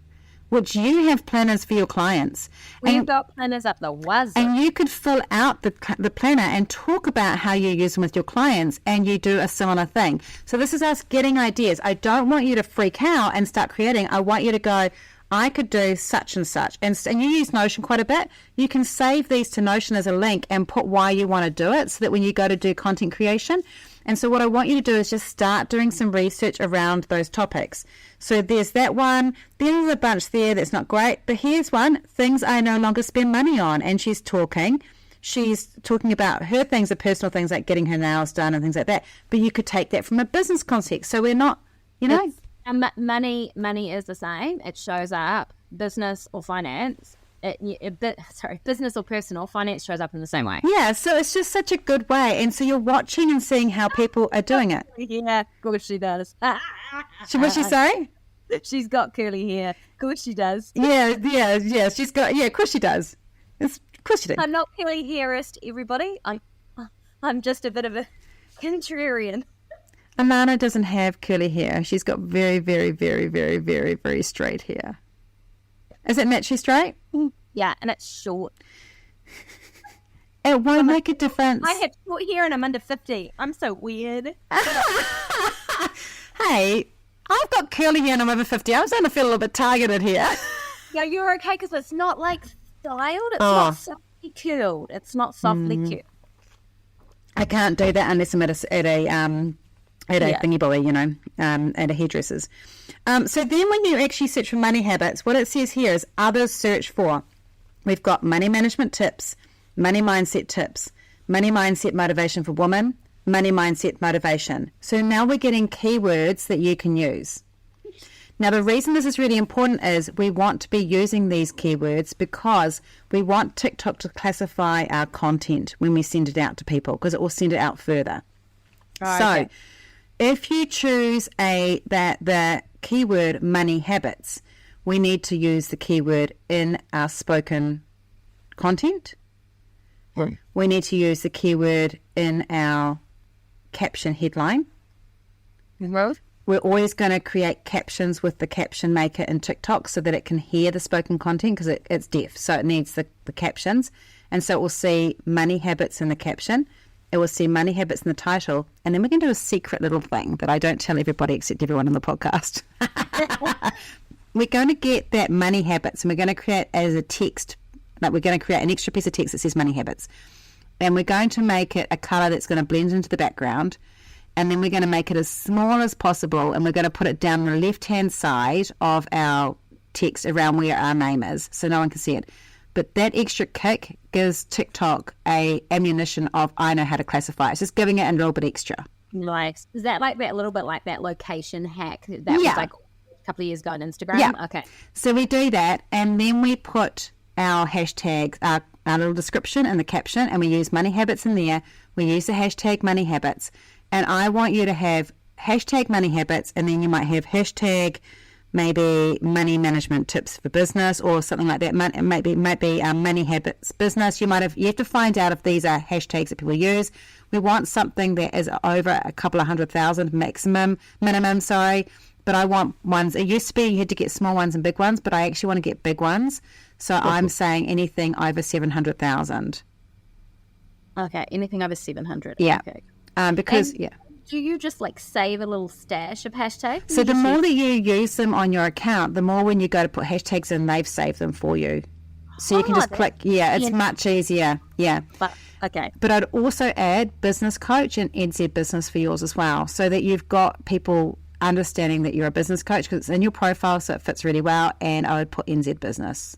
S1: which you have planners for your clients.
S3: We've got planners up the wazoo.
S1: And you could fill out the planner and talk about how you use them with your clients, and you do a similar thing. So this is us getting ideas. I don't want you to freak out and start creating. I want you to go, I could do such and such. And you use Notion quite a bit. You can save these to Notion as a link and put why you want to do it, so that when you go to do content creation. And so what I want you to do is just start doing some research around those topics. So there's that one. There's a bunch there that's not great. But here's one, things I no longer spend money on. And she's talking about her things, the personal things like getting her nails done and things like that. But you could take that from a business context. So we're not,
S3: And money is the same. It shows up, business or finance. Business or personal, finance shows up in the same way.
S1: Yeah, so it's just such a good way. And so you're watching and seeing how people are doing it.
S3: Yeah, of course she does.
S1: What'd she say?
S3: She's got curly hair. Of course she does.
S1: Yeah. She's got, of course she does. Of course she does.
S3: I'm not curly hairist, everybody. I'm just a bit of a contrarian.
S1: Alana doesn't have curly hair. She's got very, very, very, very, very, very straight hair. Is it naturally straight?
S3: Yeah, and it's short.
S1: It won't make a difference.
S3: I have short hair and I'm under 50. I'm so weird.
S1: Hey, I've got curly hair and I'm over 50. I'm starting to feel a little bit targeted here.
S3: Yeah, you're okay because it's not like styled. It's not softly curled. It's not softly curled.
S1: I can't do that unless I'm at a thingy boy, at a hairdresser's. So then when you actually search for money habits, what it says here is others search for. We've got money management tips, money mindset tips, money mindset motivation for women, money mindset motivation. So now we're getting keywords that you can use. Now the reason this is really important is we want to be using these keywords because we want TikTok to classify our content when we send it out to people, because it will send it out further. So if you choose the keyword money habits, we need to use the keyword in our spoken content.
S4: Right.
S1: We need to use the keyword in our caption headline.
S4: Right.
S1: We're always going to create captions with the caption maker in TikTok so that it can hear the spoken content, because it's deaf, so it needs the captions. And so it will see money habits in the caption. It will see money habits in the title. And then we can do a secret little thing that I don't tell everybody except everyone on the podcast. We're going to get that money habits, and we're going to create as a text, like we're going to create an extra piece of text that says money habits. And we're going to make it a colour that's going to blend into the background. And then we're going to make it as small as possible, and we're going to put it down the left-hand side of our text around where our name is so no one can see it. But that extra kick gives TikTok a ammunition of, I know how to classify. It's just giving it a little bit extra.
S3: Nice. Is that like that, a little bit like that location hack that was like a couple of years ago on Instagram?
S1: Yeah.
S3: Okay.
S1: So we do that, and then we put our hashtags, our little description and the caption, and we use money habits in there. We use the hashtag money habits, and I want you to have hashtag money habits, and then you might have hashtag maybe money management tips for business or something like that. It might be money habits business. You have to find out if these are hashtags that people use. We want something that is over a couple of 100,000 minimum. But I want ones. It used to be you had to get small ones and big ones, but I actually want to get big ones. So I'm saying anything over 700,000.
S3: Okay, anything over 700.
S1: Yeah.
S3: Okay.
S1: Because
S3: do you just like save a little stash of hashtags?
S1: So the more that you use them on your account, the more when you go to put hashtags in, they've saved them for you. So you can just click. Yeah, it's much easier. Yeah. But I'd also add business coach and NZ business for yours as well, so that you've got people understanding that you're a business coach because it's in your profile, so it fits really well. And I would put NZ business.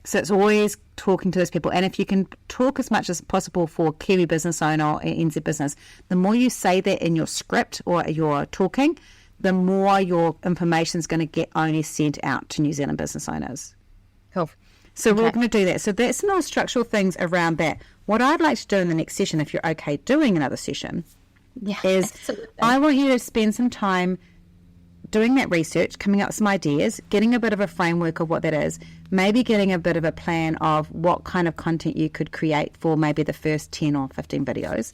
S1: So it's always talking to those people. And if you can talk as much as possible for Kiwi business owner or NZ business, the more you say that in your script or your talking, the more your information is going to get only sent out to New Zealand business owners.
S3: Cool.
S1: So we're going to do that. So that's some more structural things around that. What I'd like to do in the next session, if you're okay doing another session, is absolutely. I want you to spend some time doing that research, coming up with some ideas, getting a bit of a framework of what that is, maybe getting a bit of a plan of what kind of content you could create for maybe the first 10 or 15 videos.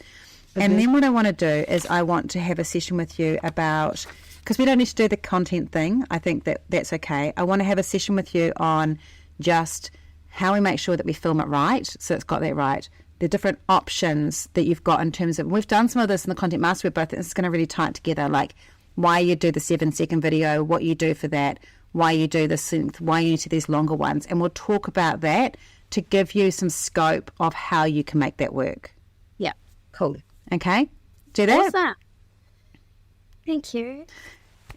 S1: And then what I want to do is I want to have a session with you about, because we don't need to do the content thing, I think that's okay. I want to have a session with you on just how we make sure that we film it right, so it's got that right. The different options that you've got in terms of, we've done some of this in the Content Master, but I think it's going to really tie it together, like why you do the 7-second video, what you do for that, why you do the synth, why you do these longer ones. And we'll talk about that to give you some scope of how you can make that work.
S3: Yeah, cool.
S1: Okay? Do that?
S3: Awesome. Thank you.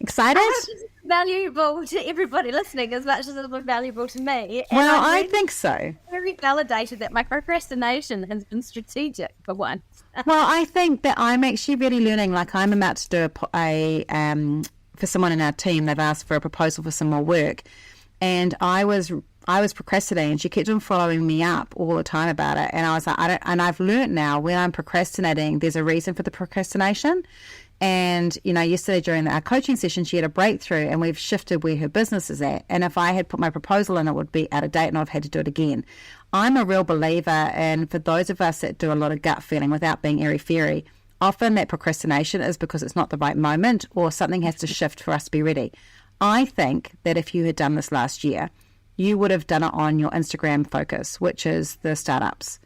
S1: Excited?
S3: It's valuable to everybody listening as much as it was valuable to me. And
S1: Well, I think so.
S3: Very validated that my procrastination has been strategic for once.
S1: Well, I think that I'm actually really learning. Like, I'm about to do for someone in our team, they've asked for a proposal for some more work, and I was procrastinating, and she kept on following me up all the time about it. And I was like, and I've learned now when I'm procrastinating, there's a reason for the procrastination. And, yesterday during our coaching session, she had a breakthrough, and we've shifted where her business is at. And if I had put my proposal in, it would be out of date and I'd have had to do it again. I'm a real believer, and for those of us that do a lot of gut feeling without being airy-fairy, often that procrastination is because it's not the right moment or something has to shift for us to be ready. I think that if you had done this last year, you would have done it on your Instagram focus, which is the startups.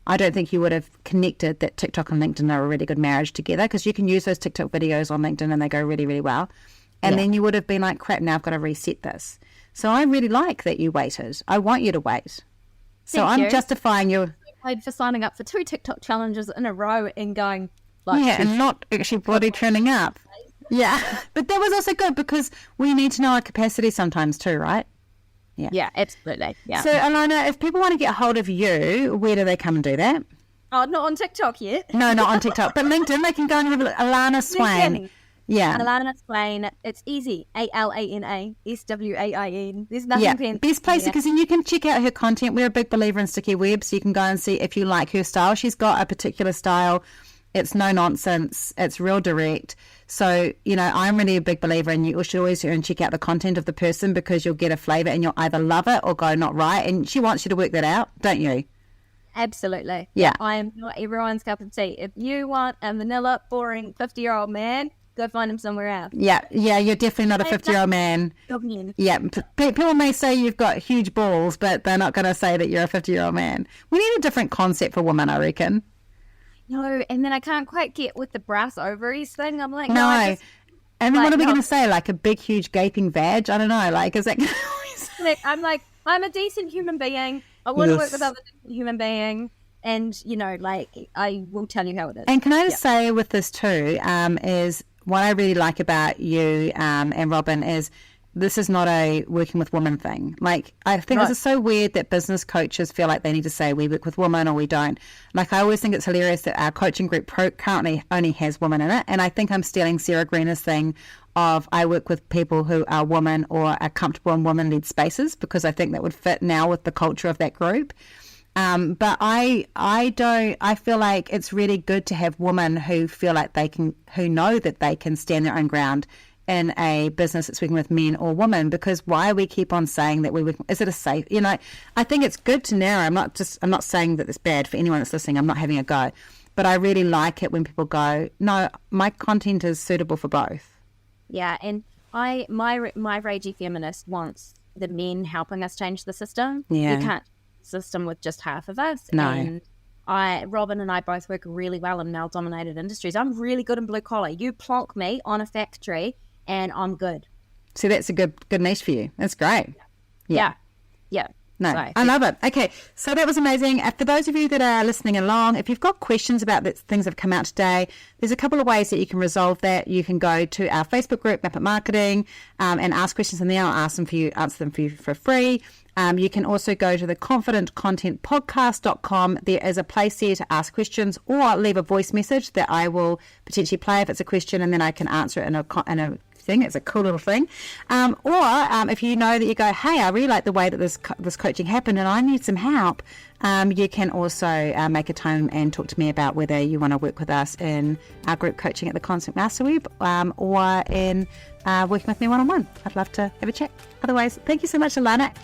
S1: I don't think you would have connected that TikTok and LinkedIn are a really good marriage together, because you can use those TikTok videos on LinkedIn and they go really, really well. And then you would have been like, crap, now I've got to reset this. So I really like that you waited. I want you to wait. So I'm justifying your...
S3: Paid for signing up for 2 TikTok challenges in a row and going... like,
S1: and not actually bloody turning up. Yeah. But that was also good because we need to know our capacity sometimes too, right?
S3: Yeah, absolutely. Yeah.
S1: So, Alana, if people want to get hold of you, where do they come and do that?
S3: Oh, not on TikTok yet.
S1: No, not on TikTok. But LinkedIn, they can go and have a look. Alana Swain.
S3: LinkedIn.
S1: Yeah.
S3: Alana Swain. It's easy. Alana Swain. There's nothing fancy.
S1: Best place, because then you can check out her content. We're a big believer in sticky web, so you can go and see if you like her style. She's got a particular style. It's no nonsense. It's real direct. So, I'm really a big believer, and you should always go and check out the content of the person, because you'll get a flavour and you'll either love it or go not right. And she wants you to work that out, don't you?
S3: Absolutely.
S1: Yeah.
S3: I am not everyone's cup of tea. If you want a vanilla, boring 50-year-old man, go find him somewhere else.
S1: Yeah, you're definitely not a 50-year-old man. Yeah, people may say you've got huge balls, but they're not going to say that you're a 50-year-old man. We need a different concept for women, I reckon.
S3: No, and then I can't quite get with the brass ovaries thing. I'm like,
S1: no. And then what are we going to say? Like a big, huge, gaping vag? I don't know. Like, is that...
S3: I'm like, I'm a decent human being. I want to work with other decent human beings. And, I will tell you how it is.
S1: And can I just say with this too, is what I really like about you and Robin is this is not a working with women thing. Like, I think this is so weird that business coaches feel like they need to say we work with women or we don't. Like, I always think it's hilarious that our coaching group currently only has women in it. And I think I'm stealing Sarah Greener's thing of I work with people who are women or are comfortable in women-led spaces, because I think that would fit now with the culture of that group. But I feel like it's really good to have women who feel like who know that they can stand their own ground in a business that's working with men or women, because why we keep on saying that is it a safe, I think it's good to narrow. I'm not saying that it's bad for anyone that's listening. I'm not having a go, but I really like it when people go, no, my content is suitable for both.
S2: Yeah. And my ragey feminist wants the men helping us change the system.
S1: Yeah.
S2: You can't system with just half of us.
S1: No.
S2: And Robin and I both work really well in male-dominated industries. I'm really good in blue collar. You plonk me on a factory and I'm good.
S1: So that's a good niche for you. That's great.
S2: Yeah.
S1: No,
S2: So,
S1: I love it. Okay, so that was amazing. For those of you that are listening along, if you've got questions about the things that have come out today, there's a couple of ways that you can resolve that. You can go to our Facebook group, Map It Marketing, and ask questions in there. I'll answer them for you for free. You can also go to the confidentcontentpodcast.com. There is a place there to ask questions or leave a voice message that I will potentially play if it's a question, and then I can answer it in a thing. It's a cool little thing. Or if you know that you go, hey, I really like the way that this coaching happened and I need some help, you can also make a time and talk to me about whether you want to work with us in our group coaching at the Concept Master Web, or in working with me one-on-one. I'd love to have a chat. Otherwise, thank you so much, Alana.